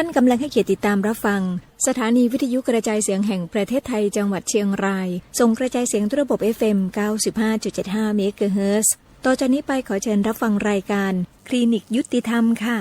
านกำลังให้เกียรติติดตามรับฟังสถานีวิทยุกระจายเสียงแห่งประเทศไทยจังหวัดเชียงรายส่งกระจายเสียงด้วยระบบ FM 95.75 เมกะเฮิรตซ์ต่อจากนี้ไปขอเชิญรับฟังรายการคลินิกยุติธรรมค่ะ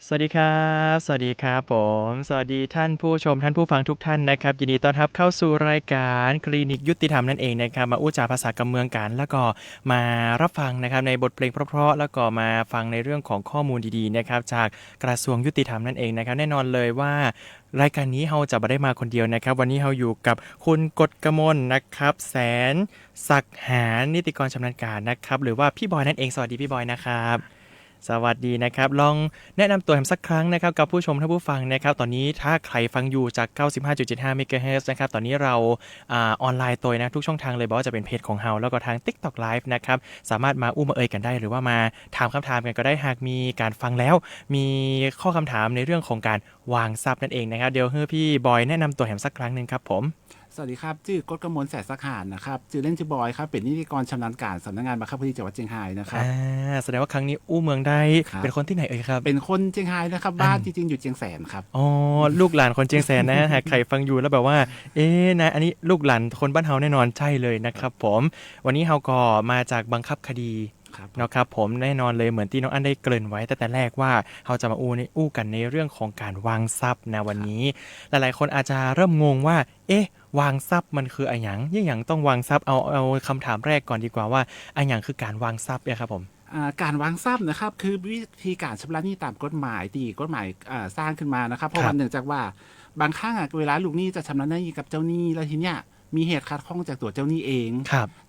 สวัสดีครับสวัสดีครับผมสวัสดีท่านผู้ชมท่านผู้ฟังทุกท่านนะครับยินดีต้อนรับเข้าสู่รายการคลินิกยุติธรรมนั่นเองนะครับมาอู้จาภาษากำเมืองกันแล้วก็มารับฟังนะครับในบทเพลงเพราะๆแล้วก็มาฟังในเรื่องของข้อมูลดีๆนะครับจากกระทรวงยุติธรรมนั่นเองนะครับแน่นอนเลยว่ารายการนี้เราจะไม่ได้มาคนเดียวนะครับวันนี้เราอยู่กับคุณกฎกมลนะครับแสนศักดิ์หานิติกรชำนาญการนะครับหรือว่าพี่บอยนั่นเองสวัสดีพี่บอยนะครับสวัสดีนะครับลองแนะนำตัวสักครั้งนะครับกับผู้ชมท่านผู้ฟังนะครับตอนนี้ถ้าใครฟังอยู่จาก 95.75 เมกะเฮิรตซ์นะครับตอนนี้เราออนไลน์ตัวนะทุกช่องทางเลยบอกว่าจะเป็นเพจของเราแล้วก็ทาง TikTok Live นะครับสามารถมาอู้มาเอ่ยกันได้หรือว่ามาถามคำถามกันก็ได้หากมีการฟังแล้วมีข้อคำถามในเรื่องของการวางทรัพย์นั่นเองนะครับเดี๋ยวให้พี่บอยแนะนำตัวสักครั้งหนึ่งครับผมสวัสดีครับชื่อกฎกมลแสนสักหานนะครับชื่อเล่นชื่อบอยครับเป็นนิติกรชำนาญการสำนักงานบังคับคดีจังหวัดเชียงรายนะครับแสดงว่าครั้งนี้อู้เมืองได้เป็นคนที่ไหนเอ่ยครับเป็นคนเชียงรายนะครับบ้านจริงๆอยู่เชียงแสนครับอ๋อลูกหลานคนเชียงแสนนะหากใครฟังอยู่แล้วแบบว่านะอันนี้ลูกหลานคนบ้านเฮาแน่นอนใช่เลยนะครับผมวันนี้เฮาก็มาจากบังคับคดีนะครับผมแน่นอนเลยเหมือนที่น้องอั้นได้เกริ่นไว้แต่แรกว่าเฮาจะมาอู้กันในเรื่องของการวางทรัพย์นะวันนี้หลายๆคนอาจจะเริ่มงงว่าวางทรัพย์มันคืออะไรอย่างต้องวางทรัพย์เอาคำถามแรกก่อนดีกว่าว่าอะไรอย่างคือการวางทรัพย์เนี่ยครับผมการวางทรัพย์นะครับคือวิธีการชำระหนี้ตามกฎหมายที่กฎหมายสร้างขึ้นมานะครับเพราะวันหนึ่งจากว่าบางครั้งเวลาลูกหนี้จะชำระหนี้กับเจ้าหนี้แล้วทีเนี้ยมีเหตุขัดข้องจากตัวเจ้าหนี้เอ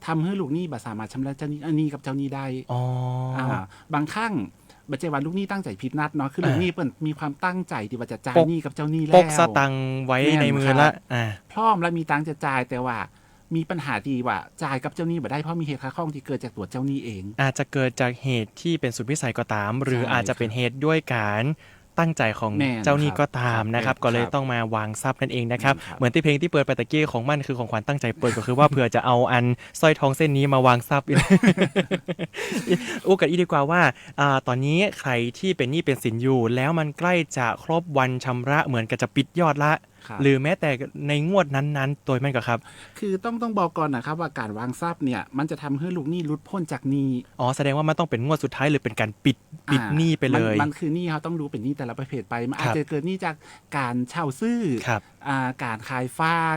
งทำให้ลูกหนี้บ่สามารถชำระเจ้าหนี้กับเจ้าหนี้ได้บางครั้งบัจเจวันลูกหนี้ตั้งใจผิดนัดเนาะคือลูกหนี้เปิ่นมีความตั้งใจที่ว่าจะจ่ายหนี้กับเจ้าหนี้แล้วปกสตังไว้ในมือละพร้อมและมีตังจะจ่ายแต่ว่ามีปัญหาที่ว่าจ่ายกับเจ้าหนี้บ่ได้เพราะมีเหตุขัดข้องที่เกิดจากตัวเจ้าหนี้เองอาจจะเกิดจากเหตุที่เป็นสุดวิสัยก็ตามหรืออาจจะเป็นเหตุด้วยการตั้งใจของเจ้าหนี้ก็ตามนะครับก็เลยต้องมาวางทรัพย์นั่นเองนะครับเหมือนที่เพลงที่เปิดไปตะกี้ของมั่นคือของขวัญตั้งใจเปิดก็คือว่าเผื่อจะเอาอันสร้อยทองเส้นนี้มาวางทรัพย์อู้กันอีกดีกว่าว่าตอนนี้ใครที่เป็นหนี้เป็นสินอยู่แล้วมันใกล้จะครบวันชำระเหมือนกับจะปิดยอดละหรือแม้แต่ในงวดนั้นๆตัวมันก็ครับคือต้องบอกก่อนนะครับว่าการวางทรัพย์เนี่ยมันจะทำให้ลูกหนี้หลุดพ้นจากหนี้แสดงว่ามันต้องเป็นงวดสุดท้ายหรือเป็นการปิดหนี้ไปเลยมันคือหนี้เขาต้องรู้เป็นหนี้แต่ละประเภทไปมันอาจจะเกิดหนี้จากการเช่าซื้อการขายฝา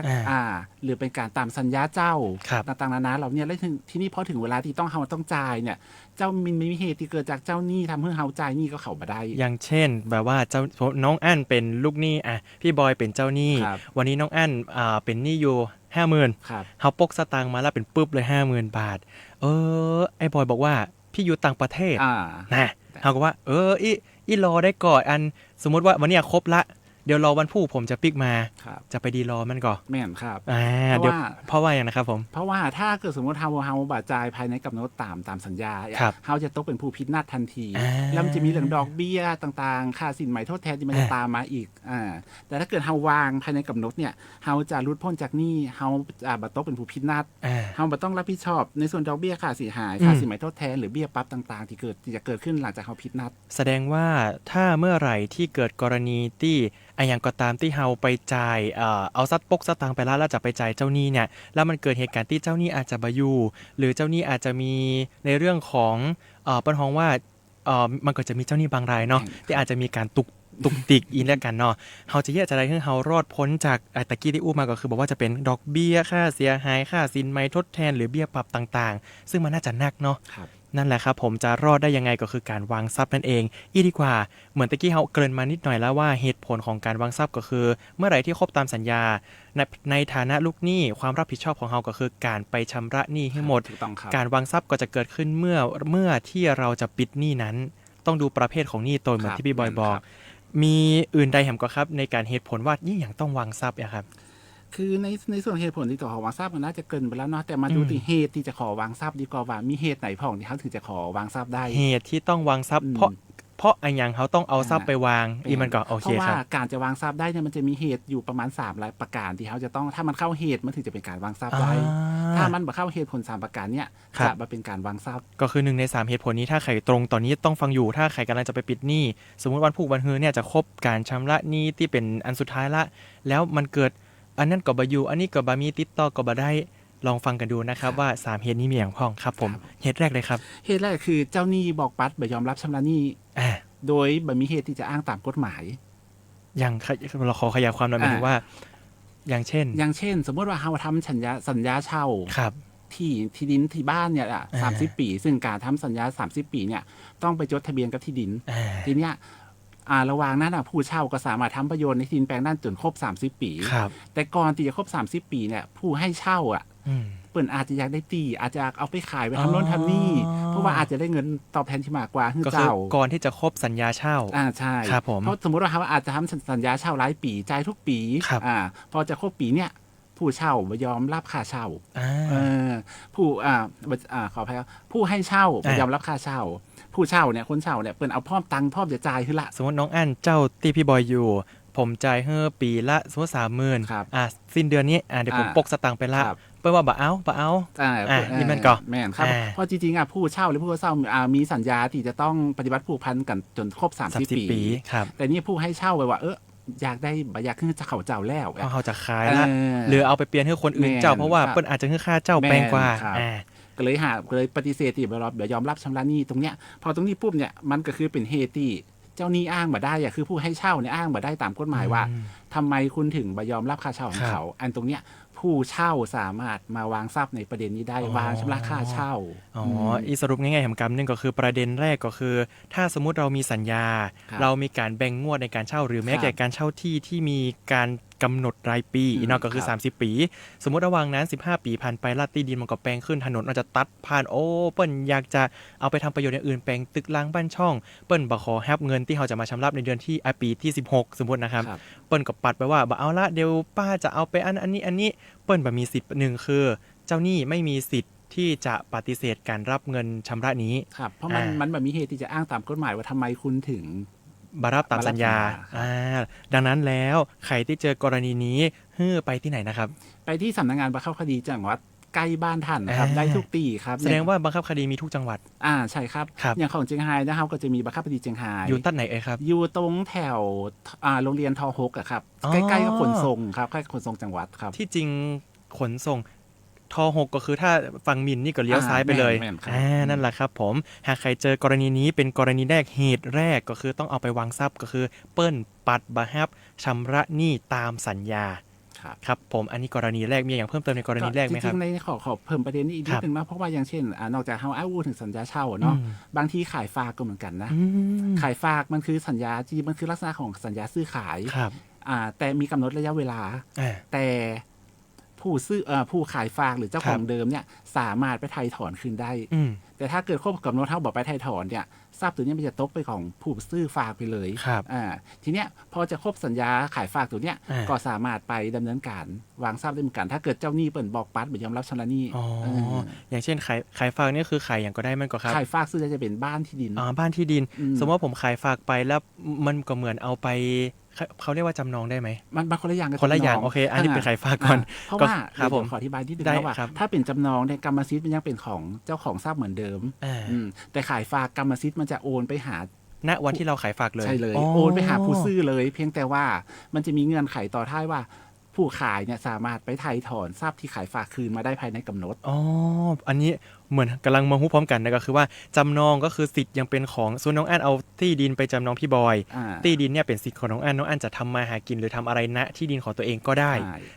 กหรือเป็นการตามสัญญาเจ้าต่างๆนานาเราเนี่ยแล้วที่นี่พอถึงเวลาที่ต้องจ่ายเนี่ยเจ้ามินไม่มีเหตุที่เกิดจากเจ้าหนี้ทำให้เฮาจ่ายหนี้ก็เขาบ่ได้อย่างเช่นแบบว่าเจ้าน้องอั้นเป็นลูกหนี้พี่บอยเป็นเจ้าหนี้วันนี้น้องอั้นเป็นหนี้อยู่ 50,000 เฮาปกสตางค์มาแล้วเป็นปึ๊บเลย 50,000 บาทไอ้บอยบอกว่าพี่อยู่ต่างประเทศนะเฮาก็ว่าอีรอได้ก่อนอันสมมติว่าวันนี้ครบละเดี๋ยวรอวันผู้ผมจะปิกมาจะไปดีรอมันก่อนแม่นครับเพราะว่าอย่างนะครับผมเพราะว่าถ้าเกิดสมมติเฮาบาดจ่ายภายในกำหนดตามสัญญาเฮาจะตกเป็นผู้ผิดนัดทันทีแล้วมันจะมีเรื่องดอกเบี้ยต่างๆค่าสินไหมทดแทนที่มันจะตามมาอีกแต่ถ้าเกิดเฮาวางภายในกำหนดเนี่ยเฮาจะหลุดพ้นจากหนี้เฮาบ่ตกเป็นผู้ผิดนัดเฮาบ่ต้องรับผิดชอบในส่วนดอกเบี้ยค่าเสียหายค่าสินไหมทดแทนหรือเบี้ยปรับต่างๆที่จะเกิดขึ้นหลังจากเฮาผิดนัดแสดงว่าถ้าเมื่อไหร่ที่เกิดกรณีที่อย่างก็ตามที่เฮาไปจ่ายเอาซัดปกสตางค์ไปแล้วจะไปจ่ายเจ้าหนี้เนี่ยแล้วมันเกิดเหตุการณ์ที่เจ้าหนี้อาจจะบ่อยู่หรือเจ้าหนี้อาจจะมีในเรื่องของปัญหาว่ามันก็จะมีเจ้าหนี้บางรายเนาะที่อาจจะมีการตุกติกอีกแล้วกันเนาะเฮาจะแยกจะได้ให้เฮารอดพ้นจากตะกี้ที่อู้มาก็คือบอกว่าจะเป็นดอกเบี้ยค่าเสียหายค่าสินไหมทดแทนหรือเบี้ยปรับต่างๆซึ่งมันน่าจะหนักเนาะนั่นแหละครับผมจะรอดได้ยังไงก็คือการวางทรัพย์นั่นเองดีกว่าเหมือนตะกี้เฮาเกริ่นมานิดหน่อยแล้วว่าเหตุผลของการวางทรัพย์ก็คือเมื่อไหร่ที่ครบตามสัญญาในฐานะลูกหนี้ความรับผิดชอบของเฮาก็คือการไปชำระหนี้ให้หมดการวางทรัพย์ก็จะเกิดขึ้นเมื่อที่เราจะปิดหนี้นั้นต้องดูประเภทของหนี้ตนเหมือนที่พี่บอยบอกมีอื่นใดแหมก็ครับในการเหตุผลว่านี่อย่างต้องวางทรัพย์ครับคือในส่วนเหตุผลที่จะขอวางทรัพย์มันน่าจะเกินไปแล้วเนาะแต่มาดูที่เหตุที่จะขอวางทรัพย์ดีกว่ามีเหตุไหนพ่องที่เขาถึงจะขอวางทรัพย์ได้เหตุที่ต้องวางทรัพย์เพราะอันอย่างเขาต้องเอาทรัพย์ไปวางมันก็โอเคครับเพราะว่าการจะวางทรัพย์ได้เนี่ยมันจะมีเหตุอยู่ประมาณ3รายประการที่เขาจะต้องถ้ามันเข้าเหตุมันถึงจะเป็นการวางทรัพย์ได้ถ้ามันบ่เข้าเหตุผล3ประการเนี่ยจะมาเป็นการวางทรัพย์ก็คือ1ใน3เหตุผลนี้ถ้าใครตรงตอนนี้ต้องฟังอยู่ถ้าใครกำลังจะไปปิดหนี้สมมุติวันพุธวันฮือเนี่ยจะครบการชำระหนี้ที่เป็นอันสุดท้ายละแล้วมันเกิดอันนั้นก็บ่อยู่อันนี้ก็บ่มีติดต่อก็บ่ได้ลองฟังกันดูนะครับว่า3เหตุนี้มีอย่างพ้องครับผมเหตุแรกเลยครับเหตุแรกคือเจ้าหนี้บอกปัดบ่ยอมรับชำระหนี้ โดยบ่มีเหตุที่จะอ้างตามกฎหมายอย่างเราขอขยายความหน่อยหมายถึงว่าอย่างเช่นสมมติว่าเราทำสัญญาเช่าครับที่ดินที่บ้านเนี่ย30 ปีซึ่งการทำสัญญา30 ปีเนี่ยต้องไปจดทะเบียนกับที่ดินทีเนี้ยระหว่างนั้นผู้เช่าก็สามารถทำประโยชน์ในที่ดินแปลงนั้นจนครบ30 ปีแต่ก่อนที่จะครบ30 ปีเนี่ยผู้ให้เช่าเปิ่นอาจจะอยากได้ตีอาจจะเอาไปขายไปทำโน่นทำนี่เพราะว่าอาจจะได้เงินตอบแทนที่มากกว่าก็คือก่อนที่จะครบสัญญาเช่าใช่ครับผมเพราะสมมติว่าเขาอาจจะทำสัญญาเช่ารายปีจ่ายทุกปีพอจะครบปีเนี่ยผู้เช่าไม่ยอมรับค่าเช่าผู้ขออภัยครับผู้ให้เช่าไม่ยอมรับค่าเช่าผู้เช่าเนี่ยคนเช่าเนี่ยเปิ่นเอาพร้อมตังค์พร้อมจะจ่ายขึ้นละสมมติน้องอั้นเจ้าตีพี่บอยอยู่ผมจ่ายให้ปีละสมมติ 30,000 สิ้นเดือนนี้เดี๋ยวผมปกสตางค์ไปละเปิ้ลว่าบ่เอานี่มันก็แม่นครับเพราะจริงๆผู้เช่าหรือผู้เช่ามีสัญญาที่จะต้องปฏิบัติผูกพันกันจนครบ30 ปีแต่นี่ผู้ให้เช่าไว้ว่าอยากได้อยากขึ้นจะเขาเจ้าแล้วเขาจะขายละหรือเอาไปเปลี่ยนให้คนอื่นเจ้าเพราะว่าเปิ้ลอาจจะให้ค่าเจ้าแพงกว่าก็เลยปฏิเสธที่บ่ยอมรับชำระหนี้ตรงเนี้ยพอตรงนี้ปุ๊บเนี่ยมันก็คือเป็นเหตุที่เจ้าหนี้อ้างบ่ได้คือผู้ให้เช่าเนี่ยอ้างบ่ได้ตามกฎหมายว่าทำไมคุณถึงบ่ยอมรับค่าเช่าของเขาอันตรงเนี้ยผู้เช่าสามารถมาวางทรัพย์ในประเด็นนี้ได้วางชำระค่าเช่าอีสรุปง่ายๆของกรรมนึงก็คือประเด็นแรกก็คือถ้าสมมุติเรามีสัญญาเรามีการแบ่งงวดในการเช่าหรือแม้แต่การเช่าที่มีการกำหนดรายปีเนาะก็คือ30 ปีสมมุติระหว่างนั้น15 ปีผ่านไปลาดที่ดินมันก็แปลงขึ้นถนนมันจะตัดผ่านเปิ้นอยากจะเอาไปทำประโยชน์อย่างอื่นแปลงตึกล้างบ้านช่องเปิ้นบ่ขอรับเงินที่เขาจะมาชำระในเดือนที่ปีที่16สมมุตินะครับเปิ้นก็ปัดไปว่าบ่เอาละเดี๋ยวป้าจะเอาไปอันนี้เปิ้นบ่มีสิทธิ์นึงคือเจ้าหนี้ไม่มีสิทธิ์ที่จะปฏิเสธการรับเงินชำระนี้ครับเพราะมันแบบมีเหตุที่จะอ้างตามกฎหมายว่าทำไมคุณถึงบารับตามสัญญาดังนั้นแล้วใครที่เจอกรณีนี้ไปที่ไหนนะครับไปที่สำนักงานบังคับคดีจังหวัดใกล้บ้านท่านนะครับได้ทุกปีครับแสดงว่าบังคับคดีมีทุกจังหวัดใช่ครับอย่างของเชียงรายนะครับก็จะมีบังคับคดีเชียงรายอยู่ตั้งไหนครับอยู่ตรงแถวโรงเรียนท6ครับใกล้ๆกับขนส่งครับใกล้ขนส่งจังหวัดครับที่จริงขนส่งท6ก็คือถ้าฝั่งมินนี่ก็เลี้ยวซ้ายไปเลยนั่นแหละครับผมหากใครเจอกรณีนี้เป็นกรณีแรกเหตุแรกก็คือต้องเอาไปวางทรัพย์ก็คือเปิ้ลปัดบ่รับชำระหนี้ตามสัญญาครับผมอันนี้กรณีแรกมีอย่างเพิ่มเติมในกรณีแรกไหมครับจริงๆในขอเพิ่มประเด็นนี้อีกนิดนึงนะเพราะว่าอย่างเช่นนอกจากเฮาอ้างถึงสัญญาเช่าเนาะบางทีขายฝากก็เหมือนกันนะขายฝากมันคือสัญญาจริงมันคือลักษณะของสัญญาซื้อขายแต่มีกำหนดระยะเวลาแต่ผู้ขายฝากหรือเจ้าของเดิมเนี่ยสามารถไปไถ่ถอนคืนได้แต่ถ้าเกิดครบกำหนดเท่าบอกไปไถ่ถอนเนี่ยทรัพย์ตัวนี้มันจะตกไปของผู้ซื้อฝากไปเลยทีเนี้ยพอจะครบสัญญาขายฝากตัวเนี้ยก็สามารถไปดำเนินการวางทรัพย์ได้เหมือนกันถ้าเกิดเจ้าหนี้เปิดบอกปัดไม่ยอมรับชำระหนี้อย่างเช่นขายฝากนี่คือขายอย่างก็ได้มันก็ครับขายฝากซื้อจะเป็นบ้านที่ดินบ้านที่ดินสมมติว่าผมขายฝากไปแล้วมันก็เหมือนเอาไปเขาเรียกว่าจำนองได้ไหมมันคนละอย่างคนละอย่างโอเคอันนี้เป็นขายฝากก่อนเพราะว่าครับผมขออธิบายนิดนึงนะว่าถ้าเป็นจำนองเนี่ยกรรมสิทธิ์มันยังเป็นของเจ้าของทรัพย์เหมือนเดิมแต่ขายฝากกรรมสิทธิ์มันจะโอนไปหาณวันที่เราขายฝากเลยใช่เลยโอนไปหาผู้ซื้อเลยเพียงแต่ว่ามันจะมีเงื่อนไขต่อท้ายว่าผู้ขายเนี่ยสามารถไปไถ่ถอนทรัพย์ที่ขายฝากคืนมาได้ภายในกำหนดอันนี้เหมือนกำลังมาฮู้พร้อมกันนะก็คือว่าจำนองก็คือสิทธิ์ยังเป็นของส่วนน้องอั้นเอาที่ดินไปจำนองพี่บอยที่ดินเนี่ยเป็นสิทธิ์ของน้องอั้นจะทำมาหากินหรือทำอะไรณที่ดินของตัวเองก็ได้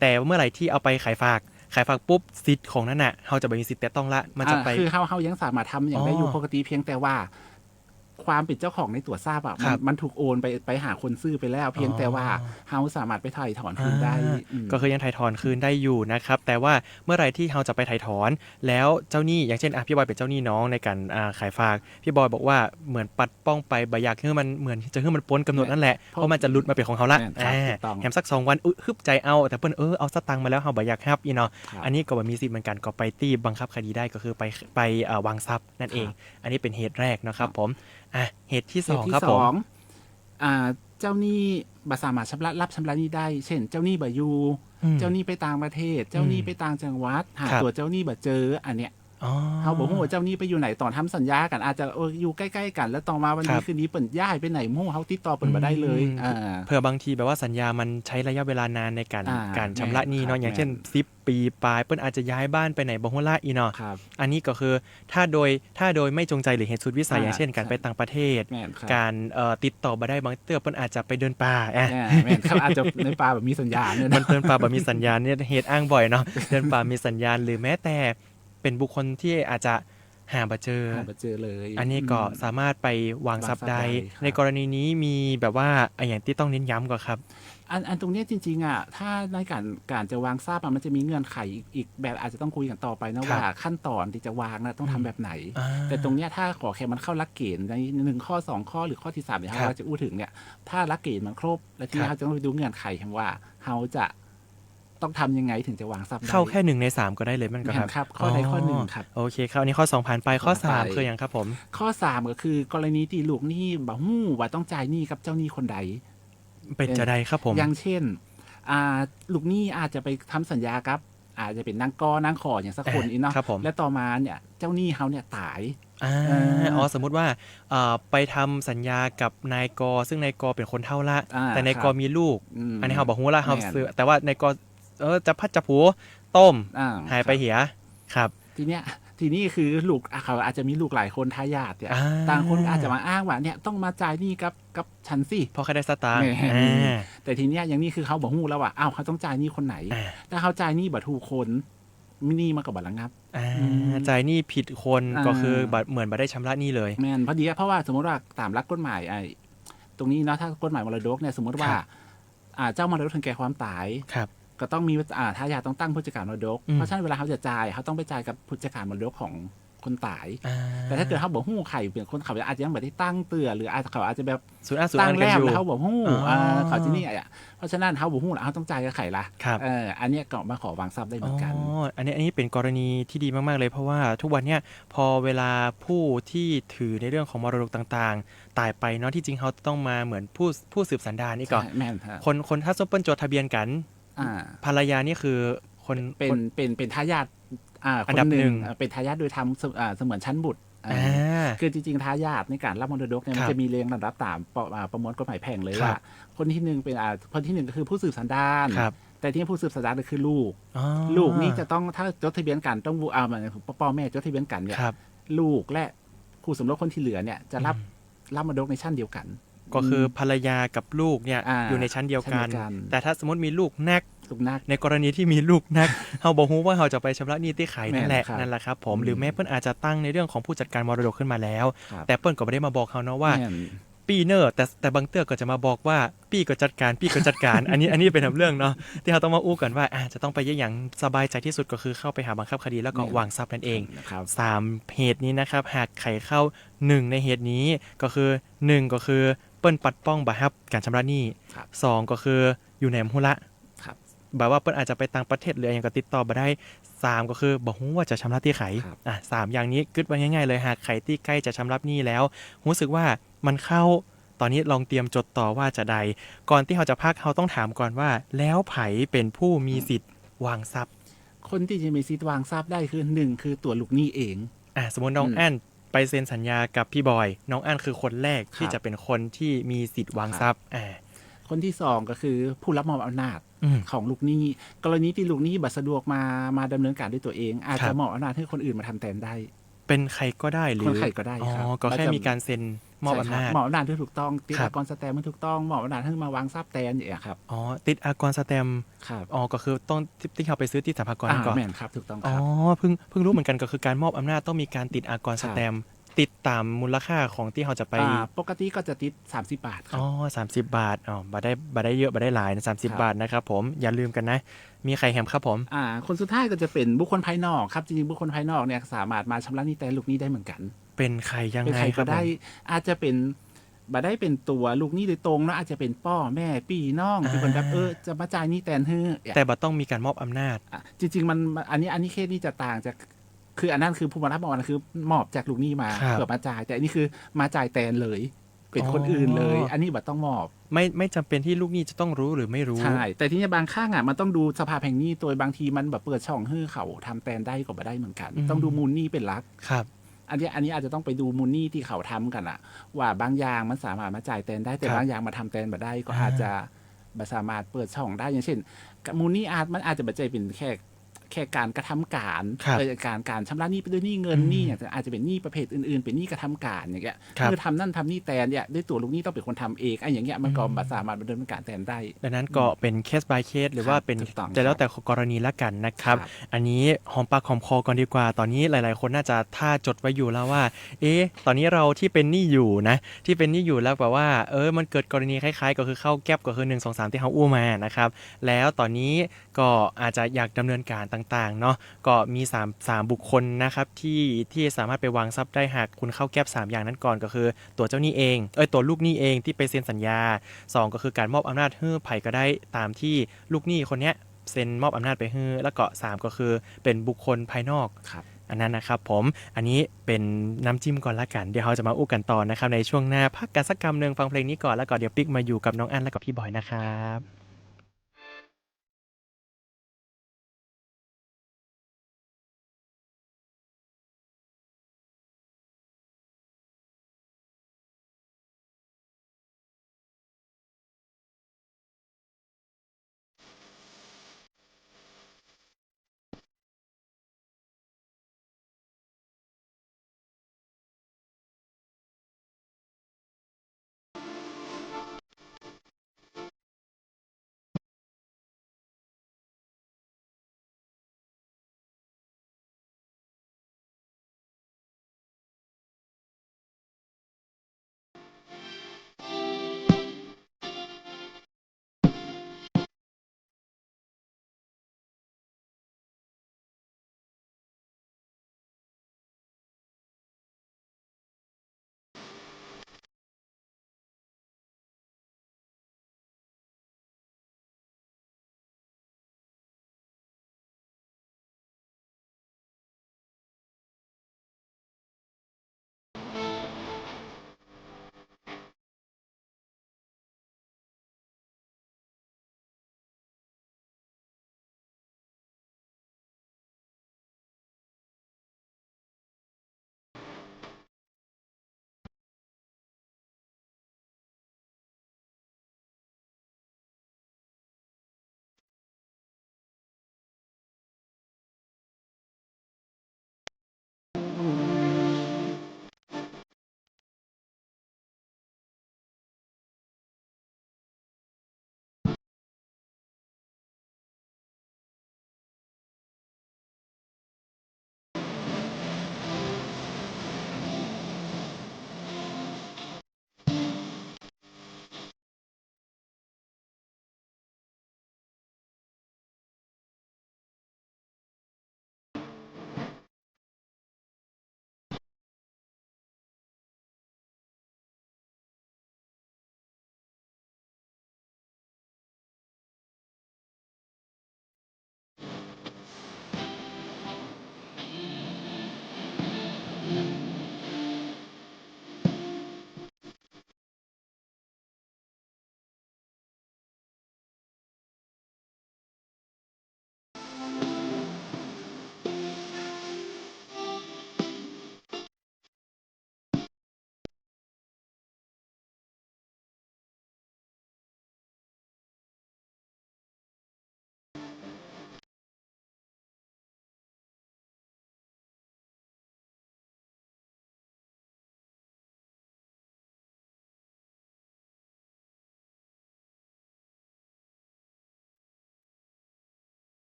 แต่เมื่อไหร่ที่เอาไปขายฝากปุ๊บสิทธิ์ของนั้นน่ะเขาจะไม่มีสิทธิ์แต่ต้องละมันจะไปคือเขายังสามารถทำอย่างได้อยู่ปกติเพียงแต่ว่าความเป็นเจ้าของในตัวทราบมันถูกโอนไปหาคนซื้อไปแล้วเพียงแต่ว่าเฮาสามารถไปถ่ายถอนคืนได้ก็คือยังถ่ายถอนคืนได้อยู่นะครับแต่ว่าเมื่อไหร่ที่เฮาจะไปถ่ายถอนแล้วเจ้าหนี้อย่างเช่นพี่บอยเป็นเจ้าหนี้น้องในการขายฝากพี่บอยบอกว่าเหมือนปัดป้องไปบ่อยากให้มันเหมือนจะให้มันพ้นกำหนดนั่นแหละเพราะมันจะหลุดมาเป็นของเฮาละแถมสัก2วันฮึบใจเอาแต่เพิ่นเอาสตังค์มาแล้วเฮาบ่อยากรับอีเนาะอันนี้ก็บ่มีสิทธิ์เหมือนกันก็ไปตีบังคับคดีได้ก็คือไปวางทรัพย์นั่นเองอันนี้เป็นเหตุแรกนะครับผมเหตุที่2ครับผมเจ้าหนี้บ่สามารถรับชำระหนี้ได้เช่นเจ้าหนี้บ่อยู่เจ้าหนี้ไปต่างประเทศเจ้าหนี้ไปต่างจังหวัดหาตัวเจ้าหนี้บ่เจออันเนี้ย เขาบอกว่าเจ้านี้ไปอยู่ไหนตอนทำสัญญากันอาจจะอยู่ใกล้ๆกันแล้วต่อมาวันนี้คืนนี้เปิ่นย้ายไปไหนมู่เขาติดต่อเปิ่นมาได้เลยเผื่อบางทีแบบว่าสัญญามันใช้ระยะเวลานานในการชำระหนี้เนาะอย่างเช่น10 ปีปลายเปิ้นอาจจะย้ายบ้านไปไหนบ่ฮู้ละอีเนาะอันนี้ก็คือถ้าโดยไม่จงใจหรือเหตุสุดวิสัยอย่างเช่นการไปต่างประเทศการติดต่อบ่ได้บางเตื้อเปิ้นอาจจะไปเดินป่าแม่นครับอาจจะในป่าแบบมีสัญญาณเนี่ยมันเดินป่าแบบมีสัญญาณเนี่ยเหตุอ้างบ่อยเนาะเดินป่ามีสัญญาณหรือแม้แต่เป็นบุคคลที่อาจจะหาบ่เจอเลยอันนี้ก็สามารถไปวางทรัพย์ได้ในกรณีนี้มีแบบว่าอย่างที่ต้องเน้นย้ำก่อนครับอันตรงนี้จริงๆอ่ะถ้าในการจะวางทรัพย์มันจะมีเงื่อนไขอีกแบบอาจจะต้องคุยกันต่อไปนะว่าขั้นตอนที่จะวางนะต้องทำแบบไหนแต่ตรงนี้ถ้าขอแค่มันเข้าหลักเกณฑ์ใน1 ข้อ 2 ข้อหรือข้อที่3เนี่ยเราจะอู้ถึงเนี่ยถ้าหลักเกณฑ์มันครบแล้วที่เราจะต้องไปดูเงื่อนไขว่าเราจะต้องทำยังไงถึงจะวางทรัพย์ได้เข้าแค่1 ใน 3ก็ได้เลยมันก็ครับข้อใดข้อ1ครับโอเคครับอันนี้ข้อ2ผ่านไปข้อ3คืออย่างครับผมข้อ3ก็คือกรณีที่ลูกหนี้บ่ฮู้ว่าต้องจ่ายหนี้กับเจ้าหนี้คนใดเป็นจะได้ครับผมอย่างเช่นลูกหนี้อาจจะไปทำสัญญากับอาจจะเป็นนางกอนางขออย่างสักคนอีกเนาะและต่อมาเนี่ยเจ้าหนี้เขาเนี่ยตายสมมุติว่าไปทำสัญญากับนายกซึ่งนายกเป็นคนเฒ่าละแต่นายกมีลูกอันนี้เฮาบ่ฮู้ละเฮาซื้อแต่ว่านายกจะพัดจะผูต้มหายไปเหียครับทีนี้คือลูกเขาอาจจะมีลูกหลายคนทายาทเนี่ยต่างคนอาจจะมาอ้างว่าเนี่ยต้องมาจ่ายหนี้กับฉันสิเพราะเขาได้สตางค์แต่ทีเนี้ยอย่างนี้คือเขาบอกฮู้แล้วว่าอ้าวเขาต้องจ่ายหนี้คนไหนถ้าเขาจ่ายหนี้บ่ถูกคนหนี้มากับบัตรระงับจ่ายหนี้ผิดคนก็คือเหมือนบ่ได้ชำระหนี้เลยแม่นพอดีเพราะว่าสมมติว่าตามหลักกฎหมายตรงนี้เนาะถ้ากฎหมายมรดกเนี่ยสมมติว่าเจ้ามรดกถึงแก่ความตายก็ต้องมีทายาทต้องตั้งผู้จัดการมรดกเพราะฉะนั้นเวลาเขาจะจ่ายเขาต้องไปจ่ายกับผู้จัดการมรดกของคนตายแต่ถ้าเกิดเขาบอกฮู้ไข่เปลี่ยนคนเขาอาจจะยังไม่ได้ตั้งเตื่อหรือเขาอาจจะแบบตั้งแล้วเขาบอกฮู้เขาที่นี่เพราะฉะนั้นเขาบอกฮู้เขาต้องจ่ายกับไข่ละอันนี้ก็มาขอวางทรัพย์ได้เหมือนกันอันนี้เป็นกรณีที่ดีมากๆเลยเพราะว่าทุกวันเนี้ยพอเวลาผู้ที่ถือในเรื่องของมรดกต่างๆตายไปเนาะที่จริงเขาต้องมาเหมือนผู้สืบสันดานนี่ก่อนคนถ้าสมมติจดทะเบียนกันภรรยานี่คือคนเป็นทายาทคนหนึ่งเป็นทายาทโดยทำเสมือนชั้นบุตรคือจริงๆทายาทในการรับมรดกเนี่ยมันจะมีเรียงลำดับตามประมวลกฎหมายแพ่งเลยว่าคนที่1เป็นคนที่1ก็คือผู้สืบสันดานแต่ที่ผู้สืบสันดานก็คือลูกนี่จะต้องถ้าจดทะเบียนกันต้องพ่อแม่จดทะเบียนกันเนี่ยลูกและคู่สมรสคนที่เหลือเนี่ยจะรับมรดกในชั้นเดียวกันก็คือภรรยากับลูกเนี่ยอยู่ในชั้นเดียวกันแต่ถ้าสมมติมีลูกนักในกรณีที่มีลูกนักเฮาบ่ฮู้ว่าเฮาจะไปชำระหนี้ที่ไขนั่นแหละครับผมหรือแม้เพิ่นอาจจะตั้งในเรื่องของผู้จัดการมรดกขึ้นมาแล้วแต่เพิ่นก็บ่ได้มาบอกเฮาเนาะว่าปีเนอร์แต่บางเตื้อก็จะมาบอกว่าปีก็จัดการอันนี้เป็นเรื่องเนาะที่เฮาต้องมาอู้กันว่าจะต้องไปอย่างสบายใจที่สุดก็คือเข้าไปหาบังคับคดีแล้วก็วางทรัพย์นั่นเอง3เหตุนี้นะครับหากไขเข้า1ในเหตุนี้ก็คือ1ก็คือเปิ้นปัดป้องบ่รับการชำระหนี้2ก็คืออยู่ในหุระแบบว่าเปิ้นอาจจะไปต่างประเทศหรืออย่างก็ติดต่อบ่ได้3ก็คือบ่ฮู้ว่าจะชำระที่ไข3อย่างนี้กึดไว้ง่ายๆเลยหากไขที่ใกล้จะชำระหนี้แล้วรู้สึกว่ามันเข้าตอนนี้ลองเตรียมจดต่อว่าจะใดก่อนที่เราจะพักเราต้องถามก่อนว่าแล้วไผเป็นผู้มีสิทธิ์วางทรัพย์คนที่จะมีสิทธิ์วางทรัพย์ได้คือ1คือตัวลูกหนี้เองสมมุติน้องแอนไปเซ็นสัญญากับพี่บอยน้องแอนคือคนแรกที่จะเป็นคนที่มีสิทธิ์วางทรัพย์คนที่2ก็คือผู้รับมอบอำนาจของลูกหนี้กรณีที่ลูกหนี้บ่สะดวกมาดำเนินการด้วยตัวเองอาจจะมอบอำนาจให้คนอื่นมาทำแทนได้เป็นใครก็ได้หรือคนใครก็ได้ครับก็แค่มีการเซ็นมอบอำนาจมอบอำนาจที่ถูกต้องติดอากรสแตมป์ถูกต้องมอบอำนาจให้มาวางทรัพย์แทนอย่างเงี้ยครับติดอากรสแตมป์ก็คือต้องที่เขาไปซื้อที่สรรพากรก่อนแม่นครับถูกต้องครับเพิ่งรู้เหมือนกันก็คือการมอบอำนาจต้องมีการติดอากรสแตมป์ติดตามมูลค่าของที่เขาจะไปปกติก็จะติด30 บาทครับ30 บาทบ่ได้เยอะบ่ได้หลายนะ30 บาทนะครับผมอย่าลืมกันนะมีใครแฮมครับผมคนสุดท้ายก็จะเป็นบุคคลภายนอกครับจริงๆบุคคลภายนอกเนี่ยสามารถมาชำระหนี้แต่ลูกหนี้ได้เหมือนกันเป็นใครยังไงครับได้อาจจะเป็นบ่ได้เป็นตัวลูกหนี้โดยตรงนะอาจจะเป็นพ่อแม่พี่น้องที่เพิ่นแบบจะมาจ่ายหนี้แทนฮื้อแต่บ่ต้องมีการมอบอำนาจจริงๆมันอันนี้เคสนี้จะต่างจากคืออันนั้นคือผู้มารับมอบคือมอบจากลูกหนี้มาเพื่อมาจ่ายแต่อันนี้คือมาจ่ายแทนเลย เป็นคนอื่นเลย อันนี้บัดต้องมอบไม่จำเป็นที่ลูกหนี้จะต้องรู้หรือไม่รู้ใช่แต่ที่นี่บางข้างอ่ะมันต้องดูสภาพแห่งหนี้ตัวบางทีมันแบบเปิดช่องให้เขาทำแตนได้ก็บ่ได้เหมือนกันต้องดูมูลหนี้เป็นหลักครับอันนี้อาจจะต้องไปดูมูลหนี้ที่เขาทำกันอะว่าบางอย่างมันสามารถมาจ่ายแทนได้แต่บางอย่างมาทำแทนมาได้ก็อาจจะบ่สามารถเปิดช่องได้อย่างเช่นมูลหนี้มันอาจจะบ่ใจเป็นแค่การกระทำการการชำระหนี้ไปด้วยหนี้เงินหนี้อย่างอาจจะเป็นหนี้ประเภทอื่นๆเป็นหนี้กระทำการอย่างเงี้ยคือทำนั่นทำนี่แทนเนี่ยด้วยตัวลูกหนี้ต้องเป็นคนทำเองไอ้อย่างเงี้ยมันก็บ่สามารถดำเนินการแทนได้ดังนั้นก็เป็นเคส by เคสหรือว่าเป็นแต่แล้วแต่กรณีละกันนะครับอันนี้หอมปากหอมคอก่อนดีกว่าตอนนี้หลายๆคนน่าจะท่าจดไว้อยู่แล้วว่าตอนนี้เราที่เป็นหนี้อยู่นะที่เป็นหนี้อยู่แล้วแบบว่ามันเกิดกรณีคล้ายๆก็คือเข้าแก๊ปก็คือ1 2 3ที่เฮาอู้มานะครับแล้วตอนนี้ก็อาจจะอยากดำเนินการต่างๆเนาะก็มี3บุคคลนะครับที่สามารถไปวางทรัพย์ได้หากคุณเข้าแก๊ป3อย่างนั้นก่อนก็คือตัวเจ้าหนี้เองตัวลูกหนี้เองที่ไปเซ็นสัญญา2ก็คือการมอบอำนาจให้ไผก็ได้ตามที่ลูกหนี้คนเนี้ยเซ็นมอบอำนาจไปให้แล้วก็3ก็คือเป็นบุคคลภายนอกอันนั้นนะครับผมอันนี้เป็นน้ำจิ้มก่อนละกันเดี๋ยวเราจะมาอู้กันต่อนะครับในช่วงหน้าพักกันสักกำนึงฟังเพลงนี้ก่อนแล้วก็เดี๋ยวปิ๊กมาอยู่กับน้องอันและกับพี่บอยนะครับ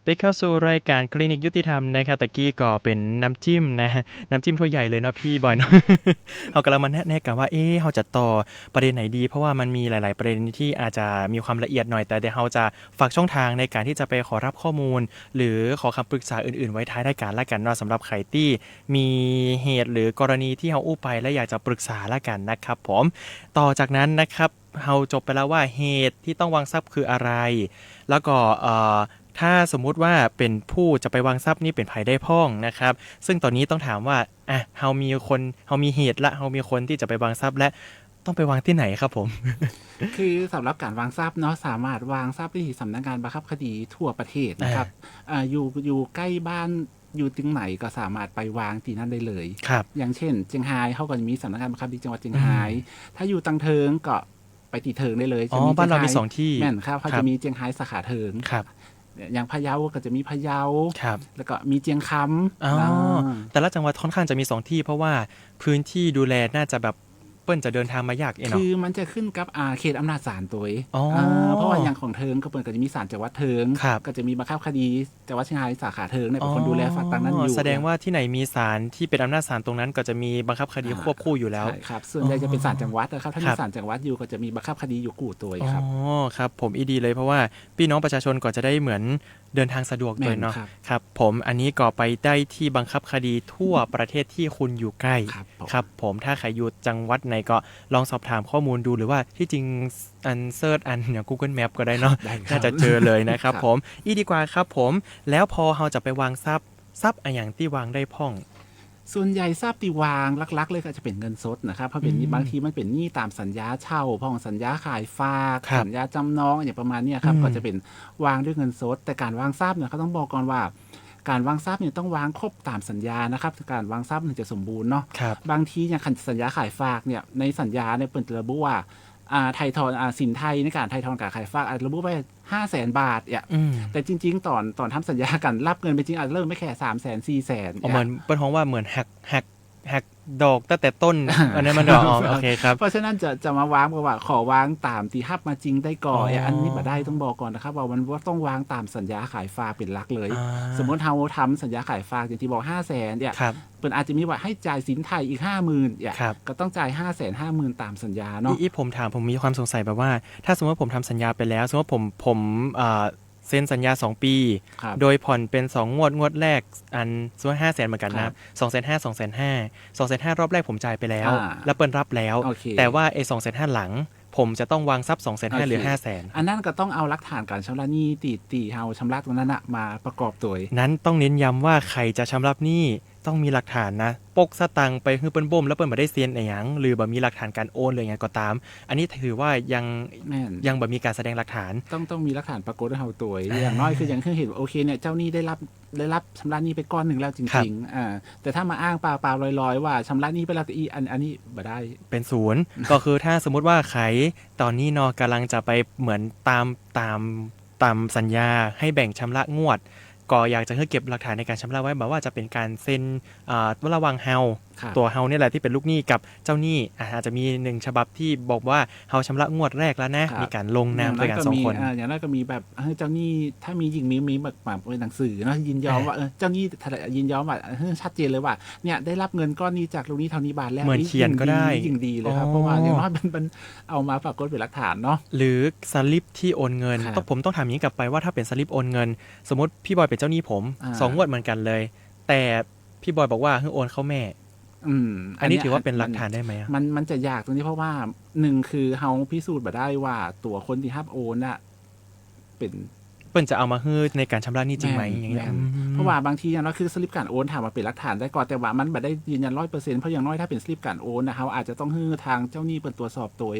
ได้เข้าสู่รายการคลินิกยุติธรรมนะครับตะกี้ก็เป็นน้ำจิ้มนะน้ำจิ้มถ้วยใหญ่เลยเนาะพี่บอยเนาะ เรากำลังมาแนะกันว่าเราจะต่อประเด็นไหนดีเพราะว่ามันมีหลายๆประเด็นที่อาจจะมีความละเอียดหน่อยแต่เดี๋ยวเราจะฝากช่องทางในการที่จะไปขอรับข้อมูลหรือขอคำปรึกษาอื่นๆไว้ท้ายรายการละกันเนาะสำหรับใครที่มีเหตุหรือกรณีที่เราอู้ไปและอยากจะปรึกษาละกันนะครับผมต่อจากนั้นนะครับเราจบไปแล้วว่าเหตุที่ต้องวางทรัพย์คืออะไรแล้วก็ถ้าสมมุติว่าเป็นผู้จะไปวางทรัพย์นี่เป็นภัยได้พ้องนะครับซึ่งตอนนี้ต้องถามว่าเรามีเหตุละเรามีคนที่จะไปวางทรัพย์และต้องไปวางที่ไหนครับผม คือสำหรับการวางทรัพย์เนาะสามารถวางทรัพย์ที่สำนักงานบังคับคดีทั่วประเทศนะครับอยู่ใกล้บ้านอยู่ตึงไหนก็สามารถไปวางที่นั่นได้เลยครับอย่างเช่นเจียงไฮ้เขาก็จะมีสำนักงานบังคับคดีจังหวัดเจียงไฮ้ถ้าอยู่ตังเทิงก็ไปตีเทิงได้เลยบ้านเรามี2ที่แม่นครับเขาจะมีเจียงไฮ้สาขาเทิงครับอย่างพะเยาก็จะมีพะเยาแล้วก็มีเจียงคำแต่ละจังหวัดค่อนข้างจะมี2ที่เพราะว่าพื้นที่ดูแลน่าจะแบบเปิ้นจะเดินทางมายากเนาะคือมันจะขึ้นกับเขตอำนาจศาลตัวเพราะว่าอย่างของเทิงก็เปิ้นก็จะมีศาลจังหวัดเทิงก็จะมีบังคับคดีจังหวัดเชียงรายสาขาเทิงเนี่ยเป็นคนดูแลฝั่งต่างนั้นอยู่แสดงว่าที่ไหนมีศาลที่เป็นอำนาจศาลตรงนั้นก็จะมีบังคับคดีควบคู่อยู่แล้วใช่ครับส่วนใหญ่จะเป็นศาลจังหวัดนะครับถ้ามีศาลจังหวัดอยู่ก็จะมีบังคับคดีอยู่กู่ตัวครับครับผมดีเลยเพราะว่าพี่น้องประชาชนก็จะได้เหมือนเดินทางสะดวกเลยเนาะครับผมอันนี้ก็ไปได้ที่บังคับคดีทั่วประเทศที่คุณอยู่ใกล้ครับผมถ้าใครอยู่จังหวัดไหนก็ลองสอบถามข้อมูลดูหรือว่าที่จริงเซิร์ชอย่าง Google Map ก็ได้เนาะน่าจะเจอเลยนะครับผมดีกว่าครับผมแล้วพอเราจะไปวางทรัพย์อย่างที่วางได้พ่องส่วนใหญ่ทรัพย์ที่วางลักๆเลยก็จะเป็นเงินสดนะครับเพราะเป็นบางทีมันเป็นหนี้ตามสัญญาเช่าพ่องสัญญาขายฝากสัญญาจำนองอย่างประมาณนี้ครับก็จะเป็นวางด้วยเงินสดแต่การวางทรัพย์เนี่ยเขาต้องบอกก่อนว่าการวางทรัพย์เนี่ยต้องวางครบตามสัญญานะครับการวางทรัพย์ถึงจะสมบูรณ์เนาะบางทีอย่างสัญญาขายฝากเนี่ยในสัญญาเนี่ยเปิดระบุว่าไทยทอนสินไทยในการไทยทอนการขายฝากอาจจะระบุไว้500,000 บาทแต่จริงๆตอนทำสัญญากันรับเงินไปจริงอาจจะเริ่มไม่แค่300,000 400,000เหมือนเป็นของว่าเหมือนหักดอกตั้งแต่ต้นอันนั้นมันดอกโอเคครับเพราะฉะนั้นจะมาวางว่าขอวางตามที่ฮับมาจริงได้ก่อนอันนี้มาได้ต้องบอกก่อนนะครับว่ามันต้องวางตามสัญญาขายฝากเป็นหลักเลยสมมติเราทำสัญญาขายฝากอย่างที่บอก500,000เนี่ยเปิดอาจจะมีว่าให้จ่ายสินไทยอีก 50,000เนี่ยก็ต้องจ่าย550,000ตามสัญญาเนาะผมมีความสงสัยแบบว่าถ้าสมมติว่าผมทำสัญญาไปแล้วสมมติว่าผมเซ็นสัญญา2 ปีโดยผ่อนเป็น2งวดแรกสมมุติ500,000เหมือนกันนะ250,000 รอบแรกผมจ่ายไปแล้วแล้วเปิ้นรับแล้วแต่ว่าไอ้250,000หลังผมจะต้องวางทรัพย์250,000หรือ500,000อันนั้นก็ต้องเอาหลักฐานการชำระหนี้ตีเฮาชำระตรงนั้นมาประกอบตัวนั้นต้องเน้นย้ำว่าใครจะชำระหนี้ต้องมีหลักฐานนะปกสตังไปคือเปิ้นบ่มแล้วเปิ้นบ่ได้เซ็นอะไรหยังหรือบ่มีหลักฐานการโอนหรือหยังก็ตามอันนี้ถือว่ายังบ่มีการแสดงหลักฐานต้องมีหลักฐานปรากฏให้เฮาตัวอย่างน้อยคืออย่างเห็นโอเคเนี่ยเจ้าหนี้ได้รับชำระหนี้ไปก้อนนึงแล้วจริงๆแต่ถ้ามาอ้างเปล่าๆลอยๆว่าชำระหนี้ไปแล้วอันนี้บ่ได้เป็นศูนย์ ก็คือถ้าสมมุติว่าใครตอนนี้เนาะกำลังจะไปเหมือนตามสัญญาให้แบ่งชำระงวดก็อยากจะให้เก็บหลักฐานในการชำระไว้แบบว่าจะเป็นการเซ็นระหว่างเฮาตัวเฮาเนี่ยแหละที่เป็นลูกหนี้กับเจ้าหนี้อาจจะมี1ฉบับที่บอกว่าเฮาชำระงวดแรกแล้วนะมีการลงนามด้วยกัน2คนอย่างนั้นก็มีแบบเจ้าหนี้ถ้ามียิ่งมีแบบเป็นหนังสือเนาะยินยอมว่าเจ้าหนี้ยินยอมว่าชัดเจนเลยว่าเนี่ยได้รับเงินก้อนนี้จากลูกหนี้เท่านี้บาทแล้วเหมือนเขียนก็ได้ยิ่งดีเลยครับเพราะว่าอย่างน้อยมันเอามาปรากฏเป็นหลักฐานเนาะหรือสลิปที่โอนเงินผมต้องถามอย่างนี้กลับไปว่าถ้าเป็นสลิปโอนเงินสมมติพี่บอยเป็นเจ้าหนี้ผม2 งวดเหมือนกันเลยแต่พี่บอยบอกว่าให้โอนเข้าแม่อันนี้ถือว่าเป็นหลักฐานได้ไหมมันจะยากตรงนี้เพราะว่า1คือเฮาพิสูจน์บ่ได้ว่าตัวคนที่รับโอนน่ะเปิ้นจะเอามาฮื้อในการชำระหนี้จริงไหมอย่างเงี้ยเพราะว่าบางทีอย่างน้อยคือสลิปการโอนถามว่าเป็นหลักฐานได้ก่อนแต่ว่ามันบ่ได้ยืนยัน 100% เพราะอย่างน้อยถ้าเป็นสลิปการโอนนะเฮาอาจจะต้องฮื้อทางเจ้าหนี้เปิ้นตรวจสอบตัว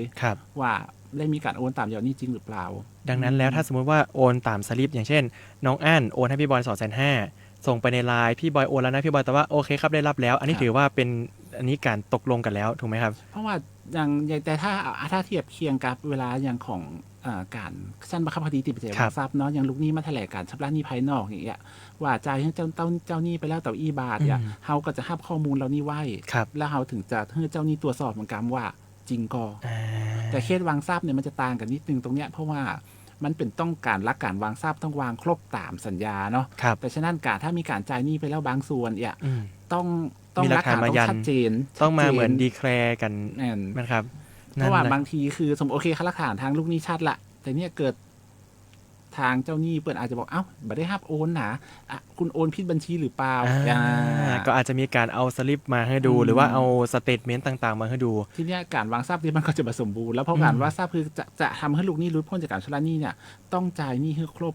ว่าได้มีการโอนตามยอดหนี้จริงหรือเปล่าดังนั้นแล้วถ้าสมมุติว่าโอนตามสลิปอย่างเช่นน้องอั้นโอนให้พี่บอย 250,000ส่งไปใน LINE พี่บอยโอนแล้วนะพี่บอยแต่ว่าโอเคครับได้รับแล้วอันนี้ถือว่าเป็นอันนี้การตกลงกันแล้วถูกไหมครับเพราะว่าอย่างแต่ถ้าเทียบเคียงกับเวลาอย่างของการชั้นบังคับคดีติดใจทรัพย์เนาะอย่างลูกหนี้มาแถลงการชำระหนี้ภายนอกอย่างเงี้ยว่าจ่ายให้เจ้าหนี้ไปแล้วแต่อีบาทเนี่ยเฮาก็จะรับข้อมูลเหล่านี้ไว้แล้วเฮาถึงจะให้เจ้าหนี้ตรวจสอบเหมือนกันว่าจริงก็แต่เคสวางทรัพย์เนี่ยมันจะต่างกันนิดนึงตรงเนี้ยเพราะว่า มันเป็นต้องการรักการวางทรัพย์ต้องวางครบตามสัญญาเนาะแต่ฉะนั้นการถ้ามีการจ่ายหนี้ไปแล้วบางส่วนเนี่ยต้องมีหลักฐานต้องชัดเจนต้องมาเหมือนดีแคลร์กันนะครับเพราะว่าบางทีคือสมมติโอเคหลักฐานทางลูกหนี้ชัดละแต่เนี่ยเกิดทางเจ้าหนี้เปิดอาจจะบอกเอ้าไม่ได้รับโอนนะคุณโอนผิดบัญชีหรือเปล่าก็อาจจะมีการเอาสลิปมาให้ดูหรือว่าเอาสเตทเมนต์ต่างๆมาให้ดูทีนี้การวางทรัพย์นี่มันก็จะสมบูรณ์แล้วเพราะการวางทรัพย์คือจะทำให้ลูกหนี้รุดพ้นจากการชำระหนี้เนี่ยต้องจ่ายหนี้ให้ครบ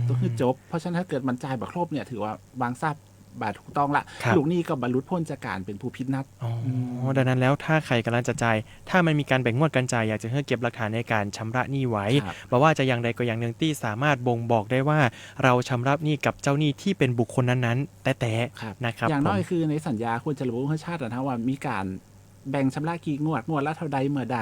ต้องให้จบเพราะฉะนั้นถ้าเกิดมันจ่ายแบบครบเนี่ยถือว่าวางทรัพย์บาทถูกต้องละลูกหนี้ก็บรรลุพ้นจากการเป็นผู้ผิดนัดดังนั้นแล้วถ้าใครกำลังจะจ่ายถ้ามันมีการแบ่งงวดกันจ่ายอยากจะให้เก็บหลักฐานในการชำระหนี้ไว้บอกว่าจะอย่างใดก็อย่างหนึ่งที่สามารถบ่งบอกได้ว่าเราชำระหนี้กับเจ้าหนี้ที่เป็นบุคคลนั้นๆแต่นะครับอย่างน้อยคือในสัญญาควรจะระบุให้ชัดนะว่ามีการแบ่งชำระกี่งวดละเท่าใดเมื่อใด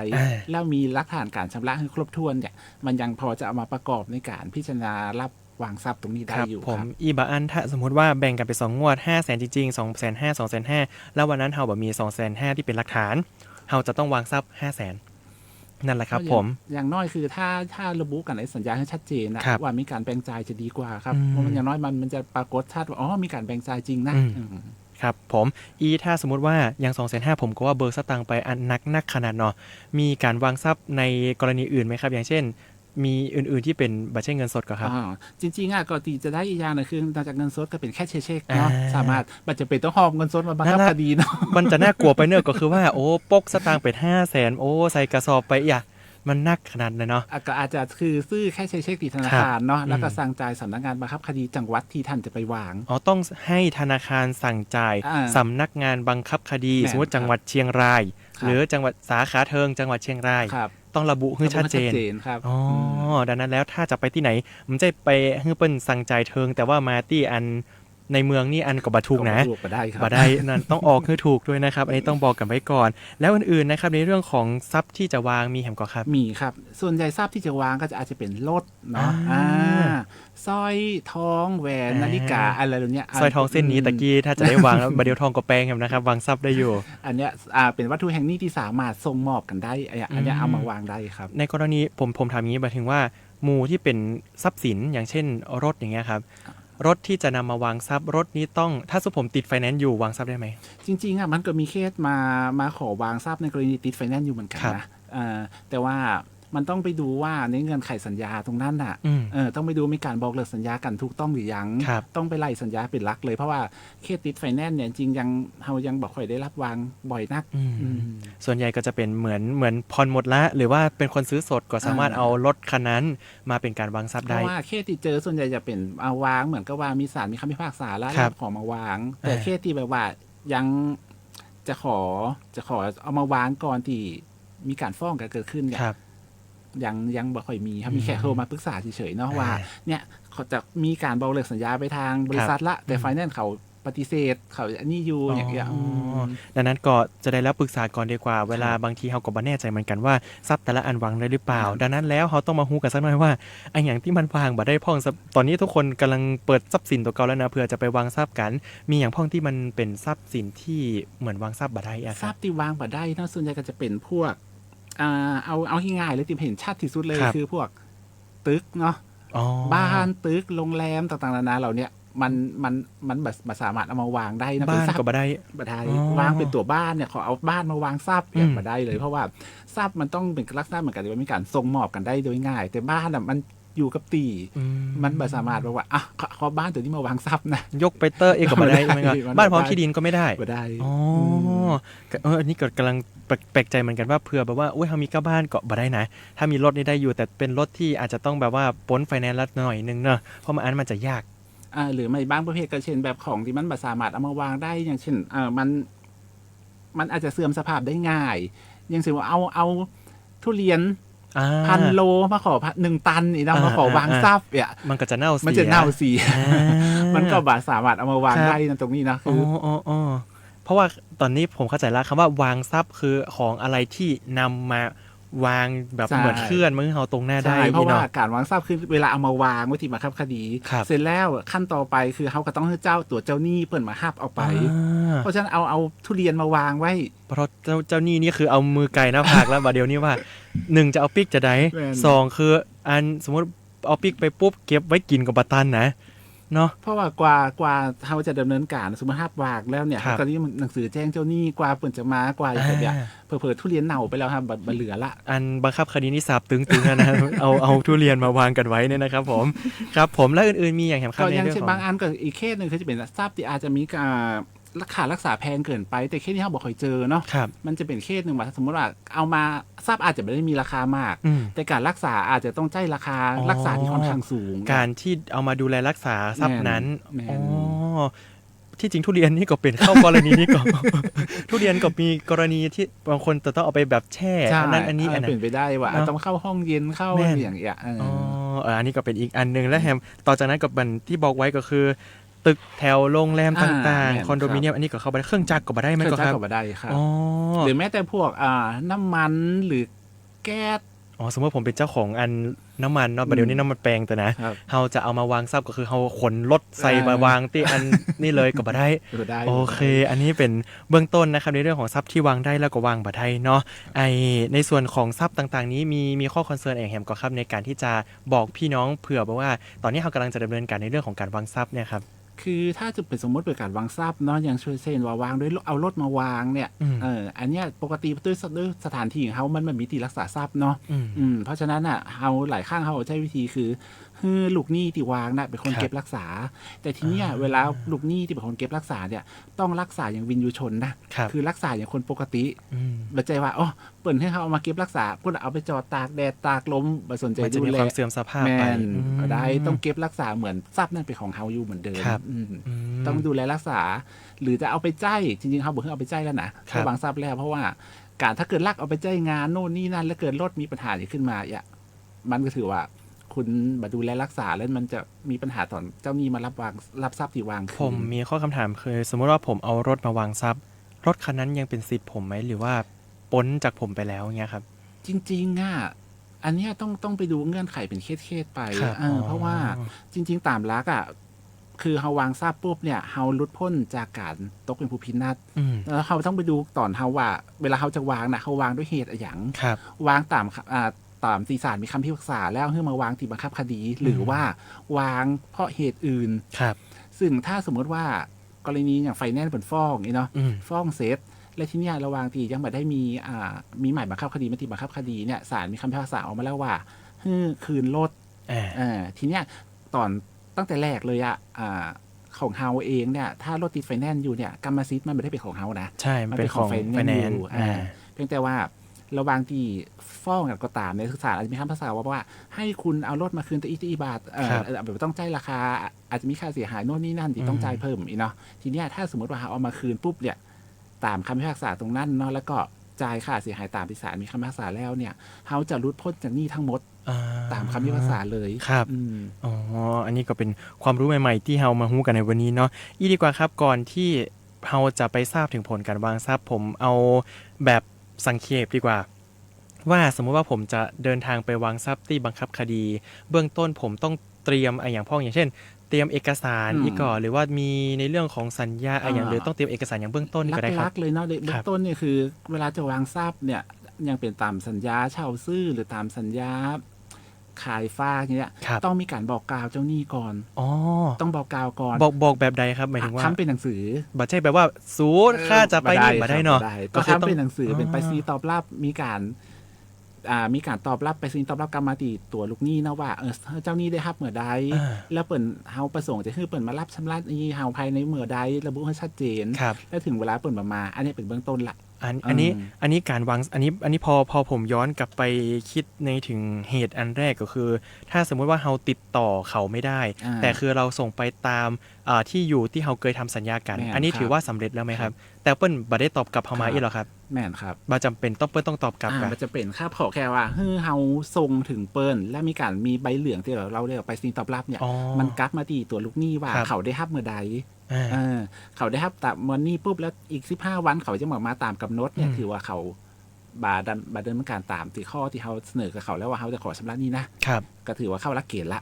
แล้วมีหลักฐานการชำระให้ครบถ้วนเนี่ยมันยังพอจะเอามาประกอบในการพิจารณารับวางทรัพย์ตรงนี้ได้อยู่ผมอีบาอันถ้าสมมติว่าแบ่งกันไป2งวด 500,000 จริงๆ 250,000 250,000 แล้ววันนั้นเฮาบ่มี 250,000 ที่เป็นหลักฐานเฮาจะต้องวางทรัพย์ 500,000 นั่นแหละครับผมอย่างน้อยคือถ้าระบุกันในสัญญาให้ชัดเจนนะว่ามีการแบ่งจ่ายจะดีกว่าครับเพราะมันอย่างน้อยมันจะปรากฏชัดว่าอ๋อมีการแบ่งจ่ายจริงนะครับผมถ้าสมมติว่าอย่าง 250,000 ผมก็ว่าเบิกสตางค์ไปอันนักขนาดเนาะมีการวางทรัพย์ในกรณีอื่นไหมครับอย่างเช่นมีอื่นๆที่เป็นบัตรใช้เงินสดก็ครับจริงๆก็ตีจะได้อีกอย่างนึงคือนอกจากเงินสดก็เป็นแค่เช็คเนาะสามารถบัตรจะเป็นต้องหอบเงินสดมาบังคับคดีเนาะมันจะน่ากลัวไปเนอะก็คือว่าโอ้ปกสตางค์เป็น 500,000 โอ้ใส่กระสอบไปมันนักขนาดนั้นเนาะก็อาจจะคือซื้อแค่เช็คที่ธนาคารเนาะแล้วก็สั่งจ่ายสำนักงานบังคับคดีจังหวัดที่ท่านจะไปวางต้องให้ธนาคารสั่งจ่ายสำนักงานบังคับคดีสมมติจังหวัดเชียงรายหรือจังหวัดสาขาเทิงจังหวัดเชียงรายต้องระบุให้ชัดเจนดังนั้นแล้วถ้าจะไปที่ไหนมันจะไปให้เปิ้นสั่งจ่ายเทิงแต่ว่ามาที่อันในเมืองนี่อันก็บ่ถูกนะบ่ได้นั่นต้องออกให้ถูกด้วยนะครับอันนี้ต้องบอกกันไว้ก่อนแล้วอื่นๆนะครับในเรื่องของทรัพย์ที่จะวางมีแหมก็ครับมีครับส่วนใหญ่ทรัพย์ที่จะวางก็อาจจะเป็นรถเนาะสร้อยทองแหวนนาฬิกาอะไรแบบนี้สร้อยทองเส้นนี้ตะกี้ถ้าจะได้วางแล้วบาเดียวทองก็แปลงนะครับวางทรัพย์ได้อยู่อันเนี้ยเป็นวัตถุแห่งนี้ที่สามารถส่งมอบกันได้อันนี้เอามาวางได้ครับในกรณีผมถามอย่างนี้หมายถึงว่าหมู่ที่เป็นทรัพย์สินอย่างเช่นรถอย่างเงี้ยครับรถที่จะนำมาวางทรัพย์รถนี้ต้องถ้าสมมติผมติดไฟแนนซ์อยู่วางทรัพย์ได้ไหมจริงๆมันก็มีเคสมาขอวางทรัพย์ในกรณีติดไฟแนนซ์อยู่เหมือนกันนะแต่ว่ามันต้องไปดูว่าในเงื่อนไขสัญญาตรงนั้นน่ะต้องไปดูมีการบอกเลิกสัญญากันถูกต้องหรือยังต้องไปไล่สัญญาเป็นหลักเลยเพราะว่าเคสติดไฟแนนซ์เนี่ยจริงเรายังบอกค่อยได้รับวางบ่อยนักส่วนใหญ่ก็จะเป็นเหมือนผ่อนหมดละหรือว่าเป็นคนซื้อสดก็สามารถเอารถคันนั้นมาเป็นการวางทรัพย์ได้เพราะว่าเคสที่เจอส่วนใหญ่จะเป็นเอาวางเหมือนกับว่ามีศาลมีคำพิพากษาแล้วขอมาวางแต่เคสที่แบบว่ายังจะขอเอามาวางก่อนที่มีการฟ้องกันเกิดขึ้นเนี่ยยังบ่ค่อยมีครับมีแค่โทรมาปรึกษาเฉยๆเนาะว่าเนี่ยเขาจะมีการบอกเลิกสัญญาไปทางบริษัทละแต่ไฟแนนซ์เขาปฏิเสธเขาอันนี้อยู่อย่างเงี้ยดังนั้นก็จะได้แล้วปรึกษาก่อนดีกว่าเวลาบางทีเขาก็บ่แน่ใจเหมือนกันว่าทรัพย์แต่ละอันวางได้หรือเปล่าดังนั้นแล้วเขาต้องมาฮู้กันสักหน่อยว่าไอ้อย่างที่มันวางบ่ได้พ้องตอนนี้ทุกคนกำลังเปิดทรัพย์สินตัวเก่าแล้วนะเพื่อจะไปวางทรัพย์กันมีอย่างพ้องที่มันเป็นทรัพย์สินที่เหมือนวางทรัพย์บ่ได้ทรัพย์ที่วางบ่ได้เนาะส่วนใหญ่ก็จะเป็นพวกเอาง่ายๆเลยที่เห็นชัดที่สุดเลยคือพวกตึกเนาะบ้านตึกโรงแรมต่างๆนานาเหล่านี้มันแบบสามารถเอามาวางได้นะบ้านก็บ่ได้วางเป็นตัวบ้านเนี่ยขอเอาบ้านมาวางทรัพย์อย่างบ่ได้เลยเพราะว่าทรัพย์มันต้องเป็นลักษณะเหมือนกันว่ามีการส่งมอบกันได้โดยง่ายแต่บ้านมันอยู่กับตีมันไม่สามารถบอกว่าขอบ้านตัวนี้มาวางทรัพย์นะยกไปเตอร์เองก็บ่ได้บ้านพร้อมที่ดินก็ไม่ได้อันนี้กำลังแปลกใจเหมือนกันว่าเผื่อแบบว่าเฮามีบ้านก็บ่ได้นะถ้ามีรถนี่ได้อยู่แต่เป็นรถที่อาจจะต้องแบบว่าปนไฟแนนซ์ละหน่อยนึงเนาะเพราะมันจะยากหรือไม่บางประเภทก็เช่นแบบของที่มันบ่สามารถเอามาวางได้อย่างเช่นมันอาจจะเสื่อมสภาพได้ง่ายอย่างเช่นว่าเอาทุเรียน1,000 โลมาขอ1 ตันอีกแล้วมาขอวางทรัพย์เนี่ยมันก็จะเน่าเสียมันก็บ่สามารถเอามาวางได้ตรงนี้นะคือเพราะว่าตอนนี้ผมเข้าใจแล้วคำว่าวางทรัพย์คือของอะไรที่นำมาวางแบบเหมือนเคลื่อนมือเฮาตรงหน้าได้เพราะว่าการวางทรัพย์คือเวลาเอามาวางไว้ที่บังคับคดีเสร็จแล้วขั้นต่อไปคือเฮาก็ต้องให้เจ้าตัวเจ้าหนี้เพิ่นมาหับเอาไปเพราะฉะนั้นเอาทุเรียนมาวางไว้เพราะเจ้าหนี้นี่คือเอามือไก่หน้าผากแล้วบัดเดี๋ยวนี้ว่า1จะเอาปิ๊กจะได้2คืออันสมมุติ เอาปิกไปปุ๊บเก็บไว้กินกับบัตันนะเนาะเพราะว่ากว่าเขาจะดำเนินการสมมติภาพวากแล้วเนี่ยตอนนี้หนังสือแจ้งเจ้าหนี้กว่าเปิ่นจะมากว่าอย่างเงี้ยเผลอๆทุเรียนเน่าไปแล้วครับบัดเหลือละอันบังคับคดีนี้สาบตึงๆนะ เอาทุเรียนมาวางกันไว้เนี่ยนะครับผมครับผมแล้วอื่นๆมีอย่างแหมครับในเรื่องของบางอันก็อีกเคสนึงคือจะเป็นทราบที่อาจจะมีราคารักษาแพงเกินไปแต่เคสที่เขาบอกเคยเจอเนาะมันจะเป็นเคสหนึ่งว่าสมมติว่าเอามาทราบอาจจะไม่ได้มีราคามากแต่การรักษาอาจจะต้องใช้ราคารักษาที่ค่อนข้างสูงการที่เอามาดูแลรักษาทรัพย์นั้นที่จริงทุเรียนนี่ก็เป็นเข้ากรณีนี้ก็ ทุเรียนก็มีกรณีที่บางคนจะต้องเอาไปแบบแช่อันนี้เป็นไปได้ว่าต้องเข้าห้องเย็นเข้าอย่างเงี้ยอันนี้ก็เป็นอีกอันนึงและแฮมต่อจากนั้นกับบันที่บอกไว้ก็คือตึกแถวโรงแรมต่างๆคอนโดมิเนียมอันนี้ก็เข้าไปได้เครื่องจักรก็บ่ได้มั้ยครับเครื่องจักรก็บ่ได้ครับหรือแม้แต่พวกน้ำมันหรือแก๊สสมมติผมเป็นเจ้าของอันน้ำมันเนาะเดี๋ยวนี้น้ำมันแปลงแต่นะเฮาจะเอามาวางซับก็คือเฮาขนรถใส่มาวางที่อันนี่เลยก็บ่ได้โอเคอันนี้เป็นเบื้องต้นนะครับในเรื่องของซับที่วางได้แล้วก็วางบ่ได้เนาะในส่วนของซับต่างๆนี้มีข้อคอนเซิร์นแหมก็ครับในการที่จะบอกพี่น้องเผื่อว่าตอนนี้เฮากำลังจะดำเนินการในเรื่องของการวางซับเนี่ยครับคือถ้าจะเป็นสมมติเป็นการวางทรัพย์เนาะอย่างช่วยเส้นว่าวางด้วยเอารถมาวางเนี่ยอันเนี้ยปกติด้วยสถานที่ของเขามันมีที่รักษาทรัพย์เนาะเพราะฉะนั้นอ่ะเขาหลายข้างเขาใช้วิธีคือลูกหนี้ที่วางน่ะเป็นคนเก็บรักษาแต่ทีเนี้ยเวลาลูกหนี้ที่เป็นคนเก็บรักษาเนี่ยต้องรักษาอย่างวินยูชนนะคือรักษาอย่างคนปกติไม่ใช่ว่าเปิดให้เขาเอามาเก็บรักษาเพื่อเอาไปจอดตากแดดตากลมไม่สนใจดูแลความเสื่อมสภาพไปได้ต้องเก็บรักษาเหมือนทรัพย์นั่นเป็นของเขาอยู่เหมือนเดิมต้องดูแลรักษาหรือจะเอาไปใจจริงๆเขาบอกให้เอาไปใจแล้วนะเขาวางทรัพย์แล้วเพราะว่าการถ้าเกิดลักเอาไปใจงานโน่นนี่นั่นแล้วเกิดรถมีปัญหาขึ้นมามันก็ถือว่าคุณมาดูแลรักษาแล้วมันจะมีปัญหาตอนเจ้าหนี้มารับทรัพย์ที่วางผมมีข้อคำถามคือสมมติว่าผมเอารถมาวางทรัพย์รถคันนั้นยังเป็นสิทธิ์ผมไหมหรือว่าพ้นจากผมไปแล้วเงี้ยครับจริงๆอันนี้ต้องไปดูเงื่อนไขเป็นเคสไปเพราะว่าจริงๆตามลักคือเฮาวางทราบปุ๊บเนี่ยเฮาลุดพ้นจากการตกเป็นผู้พินาศแล้วเฮาต้องไปดูตอนเฮาว่าเวลาเฮาจะวางนะเฮาวางด้วยเหตุอะไรอย่างวางตามตีศาลมีคำพิพากษาแล้วให้มาวางที่บังคับคดีหรือว่าวางเพราะเหตุอื่นซึ่งถ้าสมมติว่ากรณีอย่างไฟแนนซ์เป็นฟ้องเนาะฟ้องเสร็จและที่นี่ระหว่างที่ยังไม่ได้มีหมายบังคับคดีมาตีบังคับคดีเนี่ยศาลมีคำพิพากษาออกมาแล้วว่าคืนรถทีเนี้ยตั้งแต่แรกเลยของเฮาเองเนี่ยถ้ารถติดไฟแนนซ์อยู่เนี่ยกรรมสิทธิ์มันไม่ได้เป็นของเฮานะใช่มันเป็นของไฟแนนซ์เพียงแต่ว่าระหว่างที่ฟ้องกันก็ตามในศาลอาจจะมีคำพิพากษาว่าให้คุณเอารถมาคืนแต่อีบาทแบบต้องจ่ายราคาอาจจะมีค่าเสียหายโน่นนี่นั่นที่ต้องจ่ายเพิ่มเนาะทีเนี้ยถ้าสมมติว่าเอามาคืนปุ๊บเนี่ยตามคำพิพากษาตรงนั้นเนาะแล้วก็จ่ายค่าเสียหายตามที่ศาลมีคำพิพากษาแล้วเนี่ยเขาจะรุดพ้นจากหนี้ทั้งหมดตามคำพิพากษาเลยครับอันนี้ก็เป็นความรู้ใหม่ๆที่เรามาฮู้กันในวันนี้เนาะดีกว่าครับก่อนที่เราจะไปทราบถึงผลการวางทรัพย์ผมเอาแบบสังเขปดีกว่าว่าสมมุติว่าผมจะเดินทางไปวางทรัพย์ที่บังคับคดีเบื้องต้นผมต้องเตรียมอย่างพ่ออย่างเช่นเตรียมเอกสารอีกก่อนหรือว่ามีในเรื่องของสัญญาอย่างหรือต้องเตรียมเอกสารอย่างเบื้องต้นก็ได้ครับลักเลยเนาะเบื้องต้นเนี่ยคือเวลาจะวางทรัพย์เนี่ยยังเป็นตามสัญญาเช่าซื้อหรือตามสัญญาขายฟ้าอย่างเงี้ยต้องมีการบอกกล่าวเจ้าหนี้ก่อนต้องบอกกล่าวก่อนบอกแบบใดครับหมายถึงว่าทำเป็นหนังสือบ่ใช่แบบว่าสูญค่าจะไปนี่บ่ได้เนาะก็ทำเป็นหนังสือเป็นไปซีตอบรับมีการตอบรับไปซีตอบรับกรรมติตัวลูกหนี้นะว่าเจ้าหนี้ได้รับเมื่อใดแล้วเปิ่นเฮาประสงค์จะให้เปิ่นมารับชำระหนี้เฮาภายในเมื่อใดระบุให้ชัดเจนแล้วถึงเวลาเปิ่นมาอันนี้เป็นเบื้องต้นละอันนี้การวางอันนี้พอผมย้อนกลับไปคิดในถึงเหตุอันแรกก็คือถ้าสมมุติว่าเฮาติดต่อเขาไม่ได้แต่คือเราส่งไปตามที่อยู่ที่เฮาเคยทำสัญญากันอันนี้ถือว่าสำเร็จแล้วไหมครับแต่เปิ้ลบ่ได้ตอบกลับเฮามาอีกหรอครับแม่นครับบ่จำเป็นเปิ้ลต้องตอบกลับมันจะเป็นครับขอแค่ว่าเฮาส่งถึงเปิ้ลและมีใบเหลืองที่เราได้ไปซีตอบรับเนี่ยมันกลับมาที่ตัวลูกหนี้ว่าเขาได้รับเมื่อใดเขาได้รับแต่วันนี้ปุ๊บแล้วอีก15วันเขาจะมาตามกำหนดเนี่ยถือว่าเขาบาดำเนินการตามที่ข้อที่เขาเสนอกับเขาแล้วว่าเขาจะขอชำระหนี้นะครับก็ถือว่าเข้าละเกณฑ์ละ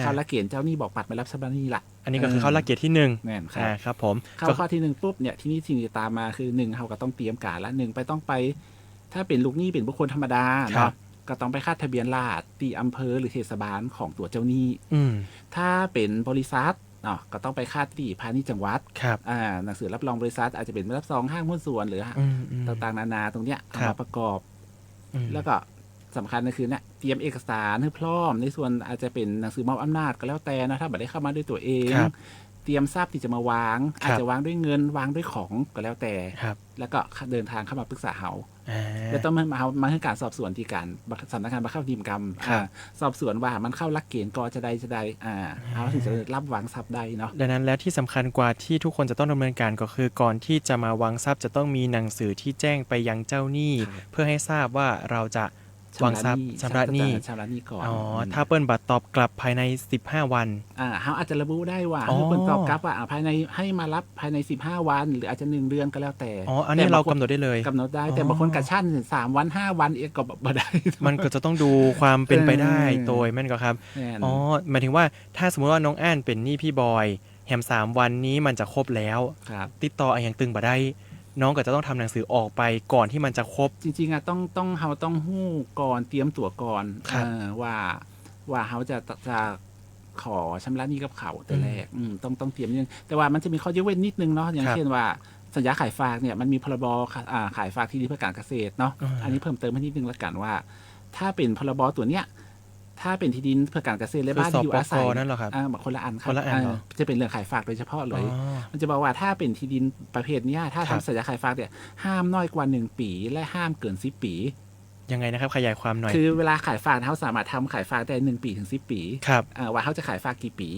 เข้าละเกณฑ์เจ้าหนี้บอกปัดไม่รับชำระหนี้ละอันนี้ก็คือเข้าละเกณฑ์ที่1แน่นครับผมเข้าข้อที่1ปุ๊บเนี่ยที่นี่สิ่งที่ตามมาคือ1เขาก็ต้องเตรียมการละ1ต้องไปถ้าเป็นลูกหนี้เป็นบุคคลธรรมดาเนาะ ก็ต้องไปคาดทะเบียนราษฎร์ที่อำเภอหรือเทศบาลของตัวเจ้าหนี้ถ้าเป็นบริษัทก็ต้องไปคาดที่พาณิชย์จังหวัดหนังสือรับรองบริษัทอาจจะเป็นรับรองห้างหุ้นส่วนหรือต่างๆนานาตรงเนี้ยเอามาประกอบแล้วก็สำคัญก็คือเนี่ยเตรียมเอกสารให้พร้อมในส่วนอาจจะเป็นหนังสือมอบอำนาจก็แล้วแต่นะถ้าไม่ได้เข้ามาด้วยตัวเองเตรียมทรัพย์ที่จะมาวางอาจจะวางด้วยเงินวางด้วยของก็แล้วแต่แล้วก็เดินทางเข้ามาปรึกษาเฮาแล้วต้องมาให้การสอบสวนที่การสำนักงานบังคับคดีกรรมสอบสวนว่ามันเข้าหลักเกณฑ์ก็จะได้เอาถึงจะรับวางทรัพย์ได้เนาะดังนั้นแล้วที่สำคัญกว่าที่ทุกคนจะต้องดำเนินการก็คือก่อนที่จะมาวางทรัพย์จะต้องมีหนังสือที่แจ้งไปยังเจ้าหนี้เพื่อให้ทราบว่าเราจะวางทรัพย์ชำระหนี้ก่อนถ้าเปิ้ลบัตรตอบกลับภายใน15วันเขาอาจจะระบุได้ว่าเปิ้ลตอบกลับว่าภายในให้มารับภายใน15วันหรืออาจจะ1เดือนก็แล้วแต่อันนี้เรากำหนดได้เลยกำหนดได้แต่บางคนกระชั้น3วัน5วันเองก็บ่ได้มันก็จะต้องดูความเป็นไปได้โดยแม่นก็ครับหมายถึงว่าถ้าสมมติว่าน้องอั้นเป็นหนี้พี่บอยแฮม3วันนี้มันจะครบแล้วติดต่ออย่างตึงบ่ได้น้องก็จะต้องทำหนังสือออกไปก่อนที่มันจะครบจริงๆต้องฮู้ก่อนเตรียมตัวก่อนว่าเขาจะขอชำระหนี้กับเขาแต่แรกต้องเตรียมนิดนึงแต่ว่ามันจะมีข้อยกเว้นนิดนึงเนาะอย่างเช่นว่าสัญญาขายฝากเนี่ยมันมีพรบขายฝากที่ดินเพื่อการเกษตรเนาะอันนี้เพิ่มเติมให้นิดนึงละกันว่าถ้าเป็นพรบตัวเนี้ยถ้าเป็นที่ดินเพื่อการเกษตรและบ้านที่อยู่อาศัยนั่นหรอครับคนละอันครับจะเป็นเรื่องขายฝากโดยเฉพาะเลยมันจะบอกว่าถ้าเป็นที่ดินประเภทนี้ถ้าทำสัญญาขายฝากเนี่ยห้ามน้อยกว่า1ปีและห้ามเกิน10ปียังไงนะครับขยายความหน่อยคือเวลาขายฝากเขาสามารถทำขายฝากได้1ปีถึง10ปีว่าเขาจะขายฝากกี่ปี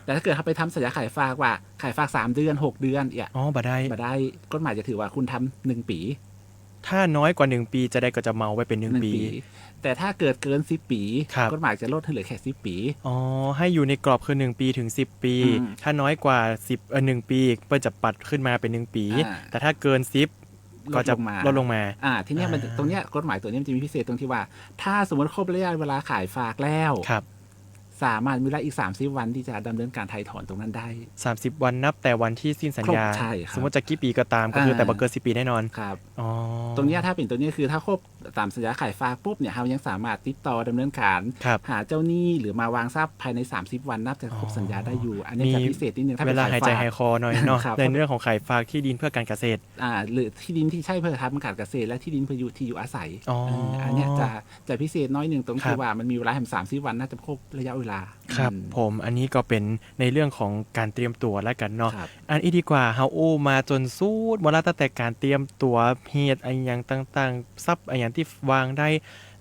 แต่ถ้าเกิดเขาไปทำสัญญาขายฝากว่าขายฝาก3เดือน6เดือนบ่ได้กฎหมายจะถือว่าคุณทำ1ปีถ้าน้อยกว่า1ปีจะได้ก็จะเมาไว้เป็น1ปีแต่ถ้าเกิดเกิน10ปีกฎหมายจะลดให้เหลือแค่10ปีให้อยู่ในกรอบคือ1ปีถึง10ปีถ้าน้อยกว่า1ปีเปิ้ลจะปัดขึ้นมาเป็น1ปีแต่ถ้าเกิน10ก็จะลดลงมาทีนี้มันตรงเนี้ยกฎหมายตัวนี้มันจะมีพิเศษตรงที่ว่าถ้าสมมติครบระยะเวลาขายฝากแล้วสามารถมีเวลาอีก30วันที่จะดำเนินการไถ่ถอนตรงนั้นได้30วันนับแต่วันที่สิ้นสัญญาสมมติจะกี่ปีก็ตามก็คือแต่บ่เกิน10ปีแน่นอนครับตรงนี้ถ้าเป็นตัวนี้คือถ้าครบตามสัญญาขายฝากปุ๊บเนี่ยเรายังสามารถติดต่อดำเนินการหาเจ้าหนี้หรือมาวางทรัพย์ภายใน30วันนับจากครบสัญญาได้อยู่อันนี้จะพิเศษนิดนึงถ้าเป็นเวลาหายใจหายคอหน่อยเนาะในเรื่องของขายฝากที่ดินเพื่อการเกษตรหรือที่ดินที่ใช้เพื่อทำการเกษตรและที่ดินเพื่อที่อยู่อาศัยอันนี้จะพิเศษน้อยนึงตรงที่ว่ามันมีเวลาให้30วันน่าจะครบระยะเวลาครับผมอันนี้ก็เป็นในเรื่องของการเตรียมตัวแล้วกันเนาะอันนี้ดีกว่าเฮามาจนสูดหมดแล้วตั้งแต่การเตรียมตัวเหตุอะไรอย่างต่างๆทรัพย์อะไรอย่างที่วางได้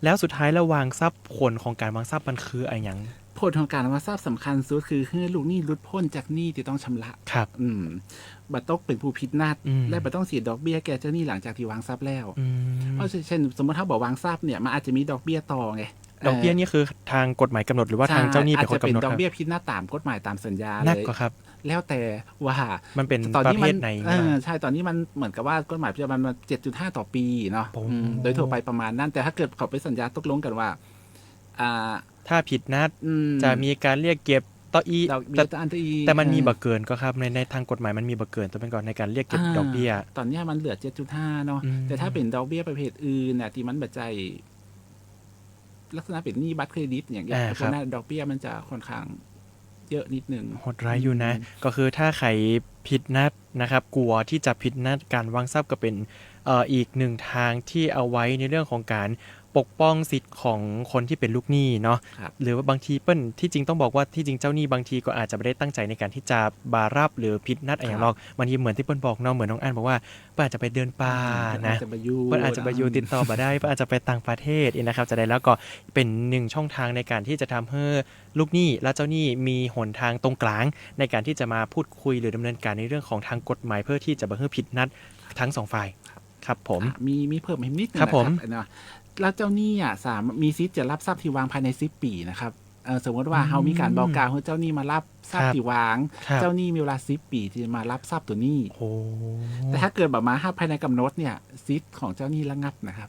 แล้วสุดท้ายแล้ววางทรัพย์ผลของการวางทรัพย์มันคืออะไรอย่างผลของการวางทรัพย์สำคัญสุดคือให้ลูกหนี้หลุดพ้นจากหนี้ที่ต้องชำระครับบัตรตกเป็นผู้ผิดนัดและบัตรต้องเสียดอกเบี้ยแก่เจ้าหนี้หลังจากที่วางทรัพย์แล้วเพราะเช่นสมมติถ้าบอกวางทรัพย์เนี่ยมันอาจจะมีดอกเบี้ยต่อไงดอกเบี้ยนี่คือทางกฎหมายกำหนดหรือว่าทางเจ้าหนี้เป็นคนกำหนดดอกเบี้ยพิจารณาตามกฎหมายตามสัญญาเลยนักก็ครับแล้วแต่ว่ามันเป็นประเภทไหนใช่ตอนนี้มันเหมือนกับว่ากฎหมายปัจจุบันมัน 7.5 ต่อปีเนาะโดยทั่วไปประมาณนั้นแต่ถ้าเกิดเขาไปสัญญาตกลงกันว่าถ้าผิดนัดจะมีการเรียกเก็บต่ออีแต่มันมีบักเกินก็ครับในทางกฎหมายมันมีบักเกินตัวเป็นก่อนในการเรียกเก็บดอกเบี้ยตอนนี้มันเหลือ 7.5 เนาะแต่ถ้าเป็นดอกเบี้ยประเภทอื่นเนี่ยที่มันบัจจัยลักษณะเป็นหนี้บัตรเครดิตอย่างเงี้ยเพราะนั้นดอกเบี้ยมันจะค่อนข้างเยอะนิดนึงโหดร้ายอยู่นะก็คือถ้าใครผิดนัดนะครับกลัวที่จะผิดนัดการวางทรัพย์ก็เป็นอีกหนึ่งทางที่เอาไว้ในเรื่องของการปกป้องสิทธิ์ของคนที่เป็นลูกหนี้เนาะหรือว่าบางทีเปิ้ลที่จริงต้องบอกว่าที่จริงเจ้าหนี้บางทีก็อาจจะไม่ได้ตั้งใจในการที่จะบารับหรือผิดนัดอะไรอย่างหรอกบางทีเหมือนที่เปิ้ลบอกเนาะเหมือนน้องอั้นบอกว่าเปิ้ลอาจจะไปเดินป่านะเปิ้ลอาจจะไปอยู่ติดต่อบ่ได้เปิ้ลอาจจะไปต่างประเทศนะครับจะได้แล้วก็เป็น1ช่องทางในการที่จะทำให้ลูกหนี้และเจ้าหนี้มีหนทางตรงกลางในการที่จะมาพูดคุยหรือดำเนินการในเรื่องของทางกฎหมายเพื่อที่จะบ่ให้ผิดนัดทั้ง2ฝ่ายครับผมมีเพิ่มอีกนิดนึงนะครับแล้วเจ้าหนี้มีสิทธิ์จะรับทรัพย์ที่วางภายใน10 ปีนะครับสมมติว่าเฮามีการบอกกล่าวให้เจ้าหนี้มารับทรัพย์ที่วางเจ้าหนี้มีเวลา10 ปีที่จะมารับทรัพย์ตัวนี้แต่ถ้าเกิดแบบมาภายในกำหนดเนี่ยสิทธิ์ของเจ้าหนี้ระงับนะครับ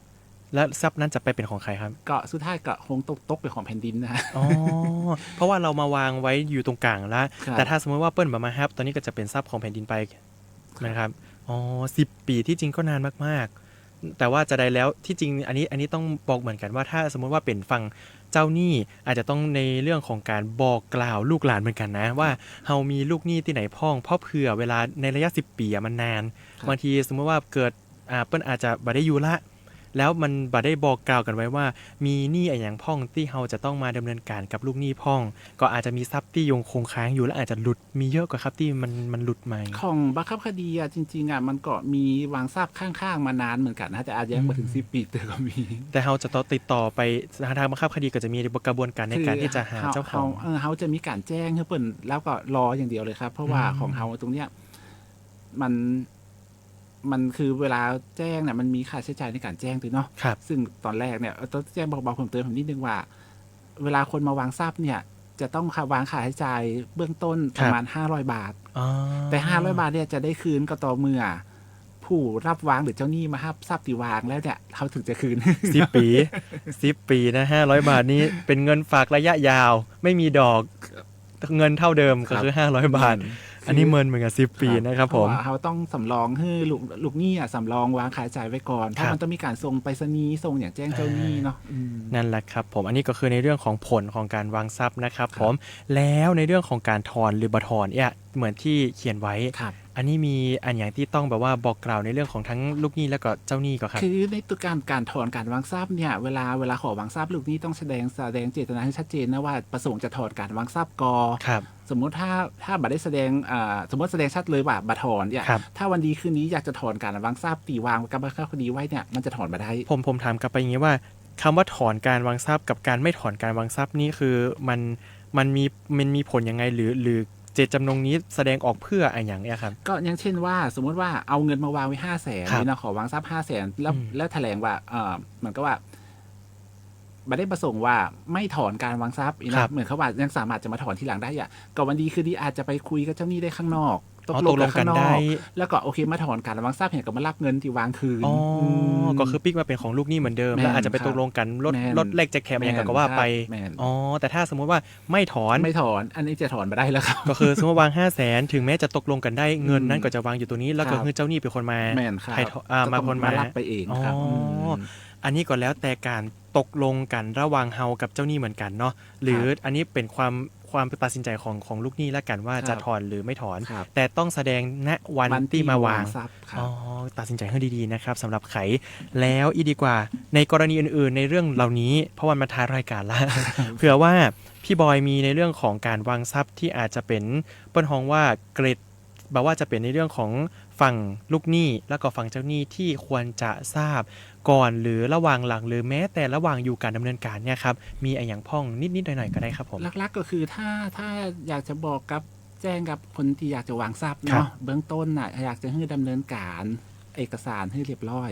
แล้วทรัพย์นั้นจะไปเป็นของใครครับก็สุดท้ายก็คงตกเป็นของแผ่นดินนะฮะเพราะว่าเรามาวางไว้อยู่ตรงกลางแล้วแต่ถ้าสมมติว่าเปิ้ลมาครับตอนนี้ก็จะเป็นทรัพย์ของแผ่นดินไปนะครับ10 ปีที่จริงก็นานมากๆ แต่ว่าจะได้แล้วที่จริงอันนี้ต้องบอกเหมือนกันว่าถ้าสมมติว่าเป็นฝั่งเจ้าหนี้อาจจะต้องในเรื่องของการบอกกล่าวลูกหลานเหมือนกันนะว่าเฮามีลูกหนี้ที่ไหนพ้องเพราะเผื่อเวลาในระยะ10 ปีมันนานบางทีสมมติว่าเกิดเปิ้นอาจจะบ่ได้อยู่ละแล้วมันบ่ได้บอกกล่าวกันไว้ว่ามีหนี้อย่างพ้องที่เฮาจะต้องมาดำเนินการกับลูกหนี้พ้องก็อาจจะมีทรัพย์ที่ยังคงค้างอยู่และอาจจะหลุดมีเยอะกว่าครับที่มันหลุดมาของบังคับคดีจริงๆมันก็มีวางทรัพย์ข้างๆมานานเหมือนกันนะแต่อาจจะยังมาถึง10 ปีแต่ก็มีแต่เฮาจะต้องติดต่อไปทางบังคับคดีก็จะมีกระบวนการในการที่จะหาเจ้าของเฮาจะมีการแจ้งให้เพิ่นแล้วก็รออย่างเดียวเลยครับเพราะว่าของเฮาตรงเนี้ยมันคือเวลาแจ้งเนี่ยมันมีค่าใช้จ่ายในการแจ้งด้วยเนาะซึ่งตอนแรกเนี่ยต้องแจ้งบอกเพิ่มเติมผมนิดนึงว่าเวลาคนมาวางทรัพย์เนี่ยจะต้องวางค่าใช้จ่ายเบื้องต้นประมาณ500 บาทแต่500 บาทเนี่ยจะได้คืนก็ต่อเมื่อผู้รับวางหรือเจ้าหนี้มารับทรัพย์ที่วางแล้วเนี่ยเขาถึงจะคืน10 ปีนะ500 บาทนี้เป็นเงินฝากระยะยาวไม่มีดอกเงินเท่าเดิมก็คือ500 บาทอันนี้เหมือนกับ10 ปีนะครับผมเขาต้องสำรองให้ลูกหนี้สำรองวางค่าใช้จ่ายไว้ก่อนเพราะมันต้องมีการส่งไปรษณีย์ส่งอย่างแจ้งเจ้าหนี้เนาะนั่นแหละครับผมอันนี้ก็คือในเรื่องของผลของการวางทรัพย์นะครับผมแล้วในเรื่องของการถอนหรือบ่ถอนเนี่ยเหมือนที่เขียนไว้อันนี้มีอันอย่างที่ต้องแบบว่าบอกกล่าวในเรื่องของทั้งลูกหนี้แล้วก็เจ้าหนี้ก็ครับคือในตัวการถอนการวางทรัพย์เนี่ยเวลาขอวางทรัพย์ลูกหนี้ต้องแสดงเจตนาให้ชัดเจนนะว่าประสงค์จะถอนการวางทรัพย์กอสมมุติถ้าบัตรได้แสดงสมมติแสดงชัดเลยว่าบัตรถอนเนี่ยถ้าวันดีคืนนี้อยากจะถอนการวางทรัพย์ตีวางกับบัตรคดีไว้เนี่ยมันจะถอนมาได้ผมถามกลับไปอย่างนี้ว่าคำว่าถอนการวางทรัพย์กับการไม่ถอนการวางทรัพย์นี่คือมันมีผลยังไงหรือเจตจำนงนี้แสดงออกเพื่ออะไรอย่างเงี้ยครับก็อย่างเช่นว่าสมมติว่าเอาเงินมาวางไว้500,000นี่นะขอวางทรัพย์500,000แล้วแถลงว่าเหมือนกับว่าไม่ได้ประสงค์ว่าไม่ถอนการวางทรัพย์นะเหมือนเขาว่ายังสามารถจะมาถอนทีหลังได้อ่ะก็วันดีคือดีอาจจะไปคุยกับเจ้าหนี้ได้ข้างนอกตกลงกันได้แล้วก็โอเคมาถอนการวางทรัพย์เห็นก็มารับเงินที่วางคืนก็คือปิ๊กมาเป็นของลูกหนี้เหมือนเดิมแล้วอาจจะไปตกลงกันลดเลขแจกแคมอย่างก็ว่าไปแต่ถ้าสมมติว่าไม่ถอนอันนี้จะถอนมาได้แล้วครับก็คือสมมติวาง500,000ถึงแม้จะตกลงกันได้เงินนั้นก็จะวางอยู่ตัวนี้แล้วก็คือเจ้าหนี้เป็นคนมามาคนมารับไปเองครับอันนี้ก็แล้วแต่การตกลงกันระหว่างเฮากับเจ้าหนี้เหมือนกันเนาะหรืออันนี้เป็นความตัดสินใจของลูกหนี้แล้วกันว่าจะถอนหรือไม่ถอนแต่ต้องแสดงณวันที่มาวางตัดสินใจให้ดีๆนะครับสำหรับไขแล้วอีดีกว่าในกรณีอื่นๆในเรื่องเหล่านี้เพราะวันมาท้ายรายการแล้ว เผื่อว่าพี่บอยมีในเรื่องของการวางทรัพย์ที่อาจจะเป็นเปิ้นฮ้องว่าเกรดแบบว่าจะเป็นในเรื่องของฝั่งลูกหนี้แล้วก็ฝั่งเจ้าหนี้ที่ควรจะทราบก่อนหรือระหว่างหลังหรือแม้แต่ระหว่างอยู่การดำเนินการเนี่ยครับมีอะไรอย่างพ้องนิดๆหน่อยๆก็ได้ครับผมหลักๆก็คือถ้าอยากจะบอกกับแจ้งกับคนที่อยากจะวางทรัพย์เนาะเบื้องต้นน่ะอยากจะให้ดำเนินการเอกสารให้เรียบร้อย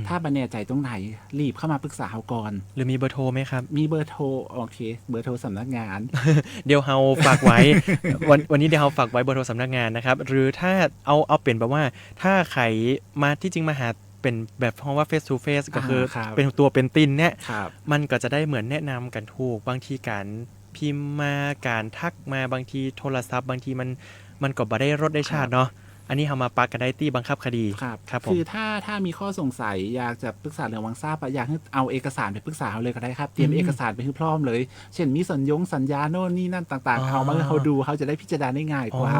ถ้าบันแน่ใจตรงไหนรีบเข้ามาปรึกษาเฮาก่อนหรือมีเบอร์โทรไหมครับมีเบอร์โทรโอเคเบอร์โทรสำนักงาน เดี๋ยวเฮาฝากไว้ วันนี้เดี๋ยวเฮาฝากไว้เบอร์โทรสำนักงานนะครับหรือถ้าเอาเป็นแบบว่าถ้าใครมาที่จริงมาหาเป็นแบบเพราะว่า face to face ก็คือเป็นตัวเป็นตินเนี่ยมันก็จะได้เหมือนแนะนำกันถูกบางทีการพิมพ์มาการทักมาบางทีโทรศัพท์บางทีมันก็บ่ได้รสได้ชาติเนาะอันนี้เฮามาปักกันได้ที่บังคับคดีครับคือถ้ามีข้อสงสัยอยากจะปรึกษาเรื่องวางทรัพย์อยากให้เอาเอกสารไปปรึกษาเขาเลยก็ได้ครับเตรียมเอกสารไปให้พร้อมเลยเช่นมีสัญญาโน่นนี่นั่นต่างๆเขามาให้เขาดูเขาจะได้พิจารณาได้ง่ายกว่า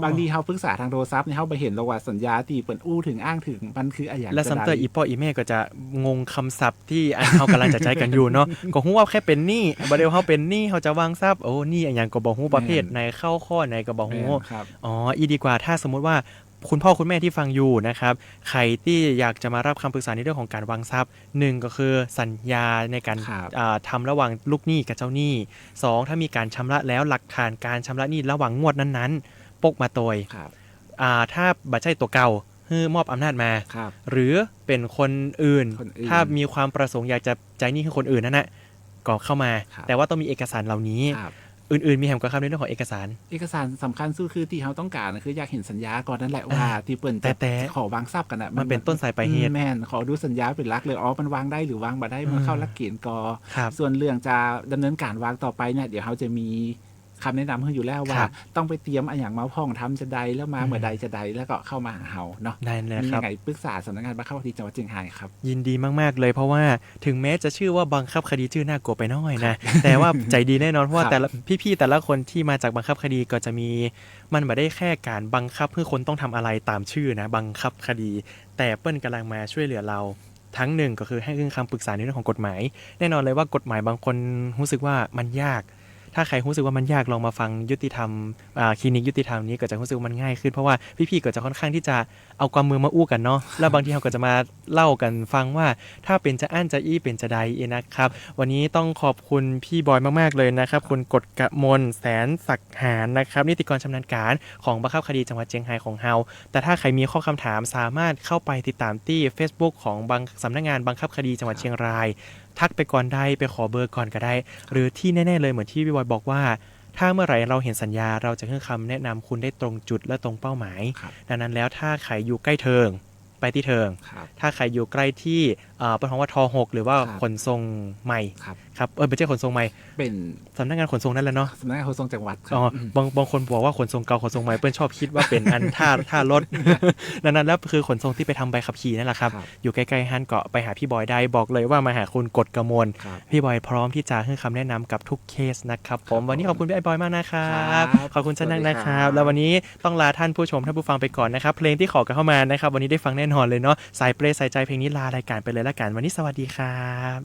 บางทีเขาปรึกษาทางโทรศัพท์เนี่ยเขาไปเห็นแล้วว่าสัญญาที่เปิ้นอู้ถึงอ้างถึงมันคืออะไรอย่างและซัมเตอร์อีพ่ออีแม่ก็จะงงคำศัพท์ที่อันเฮากำลังจะใช้กันอยู่เนาะก็ฮู้ว่าแค่เป็นหนี้บ่ได้เฮาเป็นหนี้เฮาจะวางทรัพย์โอ้หนี้อันหยังก็บ่ฮู้ประเภทไหนเข้าข้อไหนก็บ่ฮู้อีดีกว่าถ้าสมมุติว่าคุณพ่อคุณแม่ที่ฟังอยู่นะครับใครที่อยากจะมารับคำปรึกษาในเรื่องของการวางทรัพย์1ก็คือสัญญาในการทำระหว่างลูกหนี้กับเจ้าหนี้2ถ้ามีการชำระแล้วหลักฐานการชำระหนี้ระหว่างงวดนั้นๆปกมาโดยถ้าบัตรใช่ตัวเก่าให้มอบอำนาจมาหรือเป็นคนอื่นถ้ามีความประสงค์อยากจะจ่ายหนี้ให้คนอื่นนั่นแหละก็เข้ามาแต่ว่าต้องมีเอกสารเหล่านี้อื่นๆมีแหมก็คำในเรื่องของเอกสารสำคัญสุดคือที่เขาต้องการคืออยากเห็นสัญญาก่อนนั่นแหละว่าที่เปิ้นจะขอวางทรัพย์กันน่ะมันเป็นต้นสายปลายเหตุแม่นขอดูสัญญาเป็นหลักเลยมันวางได้หรือวางบ่ได้มันเข้าหลักเกณฑ์กส่วนเรื่องจะดำเนินการวางต่อไปเนี่ยเดี๋ยวเขาจะมี คำแนะนำให้อยู่แล้วว่าต้องไปเตรียมอย่างมาพ่องทำจะใดแล้วมาเมื่อใดจะใดแล้วก็เข้ามาหาเฮาเนาะได้เลยครับยังไงปรึกษาสำนักงานบังคับคดีจังหวัดเชียงรายครับยินดีมากๆเลยเพราะว่าถึงแม้จะชื่อว่าบังคับคดีชื่อน่ากลัวไปหน่อยนะแต่ว่าใจดีแน่นอนเพราะว่าแต่ละพี่ๆแต่ละคนที่มาจากบังคับคดีก็จะมีมันไม่ได้แค่การบังคับเพื่อคนต้องทำอะไรตามชื่อนะบังคับคดีแต่เปิ้ลกำลังมาช่วยเหลือเราทั้งหนึ่งก็คือให้คำปรึกษาในเรื่องของกฎหมายแน่นอนเลยว่ากฎหมายบางคนรู้สึกว่ามันยากถ้าใครรู้สึกว่ามันยากลองมาฟังยุติธรรมคลินิกยุติธรรมนี้ก็จะรู้สึกว่ามันง่ายขึ้นเพราะว่าพี่ๆก็จะค่อนข้างที่จะเอาความมือมาอู้กันเนาะแล้วบางทีเราก็จะมาเล่ากันฟังว่าถ้าเป็นจะอั้นจะอี้เป็นจะใดนะครับวันนี้ต้องขอบคุณพี่บอยมากๆเลยนะครับคุณกฎกมลแสนศักดิ์หานนะครับนิติกรชำนาญการของบังคับคดีจังหวัดเชียงรายของเฮาแต่ถ้าใครมีข้อคำถามสามารถเข้าไปติดตามที่ Facebook ของสำนักงานบังคับคดีจังหวัดเชียงรายทักไปก่อนได้ไปขอเบอร์ก่อนก็ได้หรือที่แน่ๆเลยเหมือนที่พี่บอยบอกว่าถ้าเมื่อไหร่เราเห็นสัญญาเราจะให้คำแนะนำคุณได้ตรงจุดและตรงเป้าหมายดังนั้นแล้วถ้าใครอยู่ใกล้เทิงไปที่เทิงถ้าใครอยู่ใกล้ที่เป็นของว่าท6หรือว่าขนส่งใหม่ครับไม่ใช่ขนส่งใหม่เป็นสำนักงานขนส่งนั่นแหละเนาะสำนักงานขนส่งจังหวัดบางคนบอกว่าขนส่งเก่าขนส่งใหม่เปิ้ลชอบคิดว่าเป็นอันท่ารถดังนั้นแล้วคือขนส่งที่ไปทำใบขับขี่นั่นแหละครับอยู่ใกล้ๆฮั่นเกาะไปหาพี่บอยได้บอกเลยว่ามาหาคุณกฎกมลพี่บอยพร้อมที่จะให้คำแนะนำกับทุกเคสนะครับผมวันนี้ขอบคุณพี่บอยมากนะครับขอบคุณท่านนะครับแล้ววันนี้ต้องลาท่านผู้ชมท่านผู้ฟังไปก่อนนะครับเพลงที่ขอกันเข้ามานะครับวันนี้ได้ฟังแน่นอนเลยเนาะสายเปรย์สายใจเพลงนี้ลารายการไปเลยละกันวันนี้สวัสดีครับ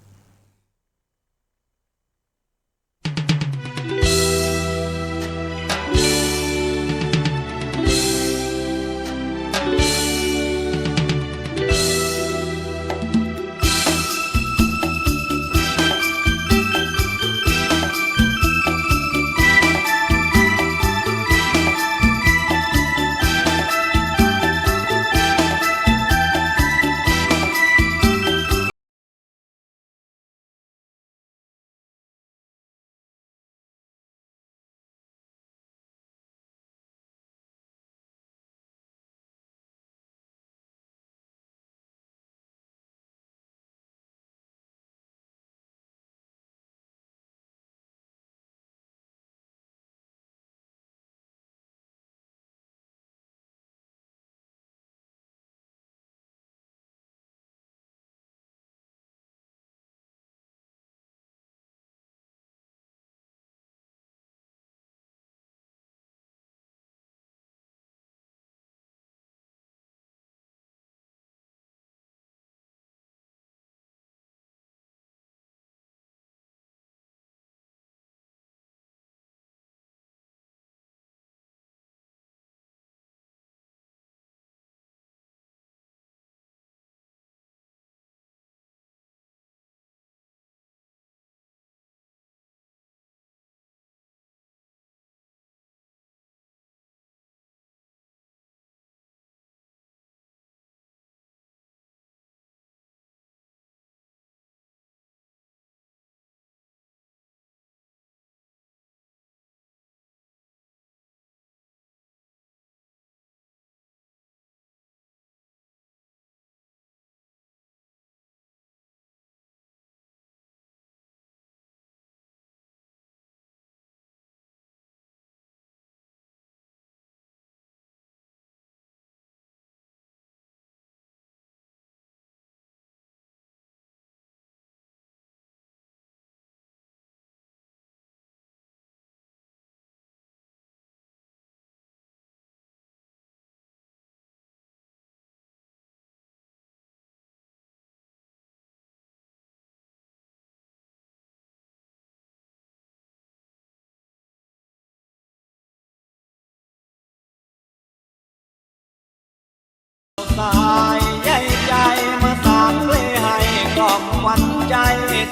สายใหญ่ๆมาสานเพลงให้กล่อมวันใจ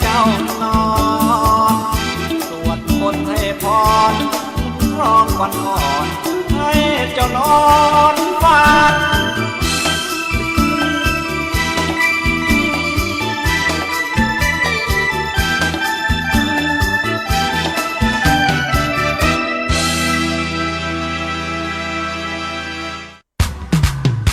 เจ้านอนสวดมนต์ให้พรร้องวันอ่อนให้เจ้านอน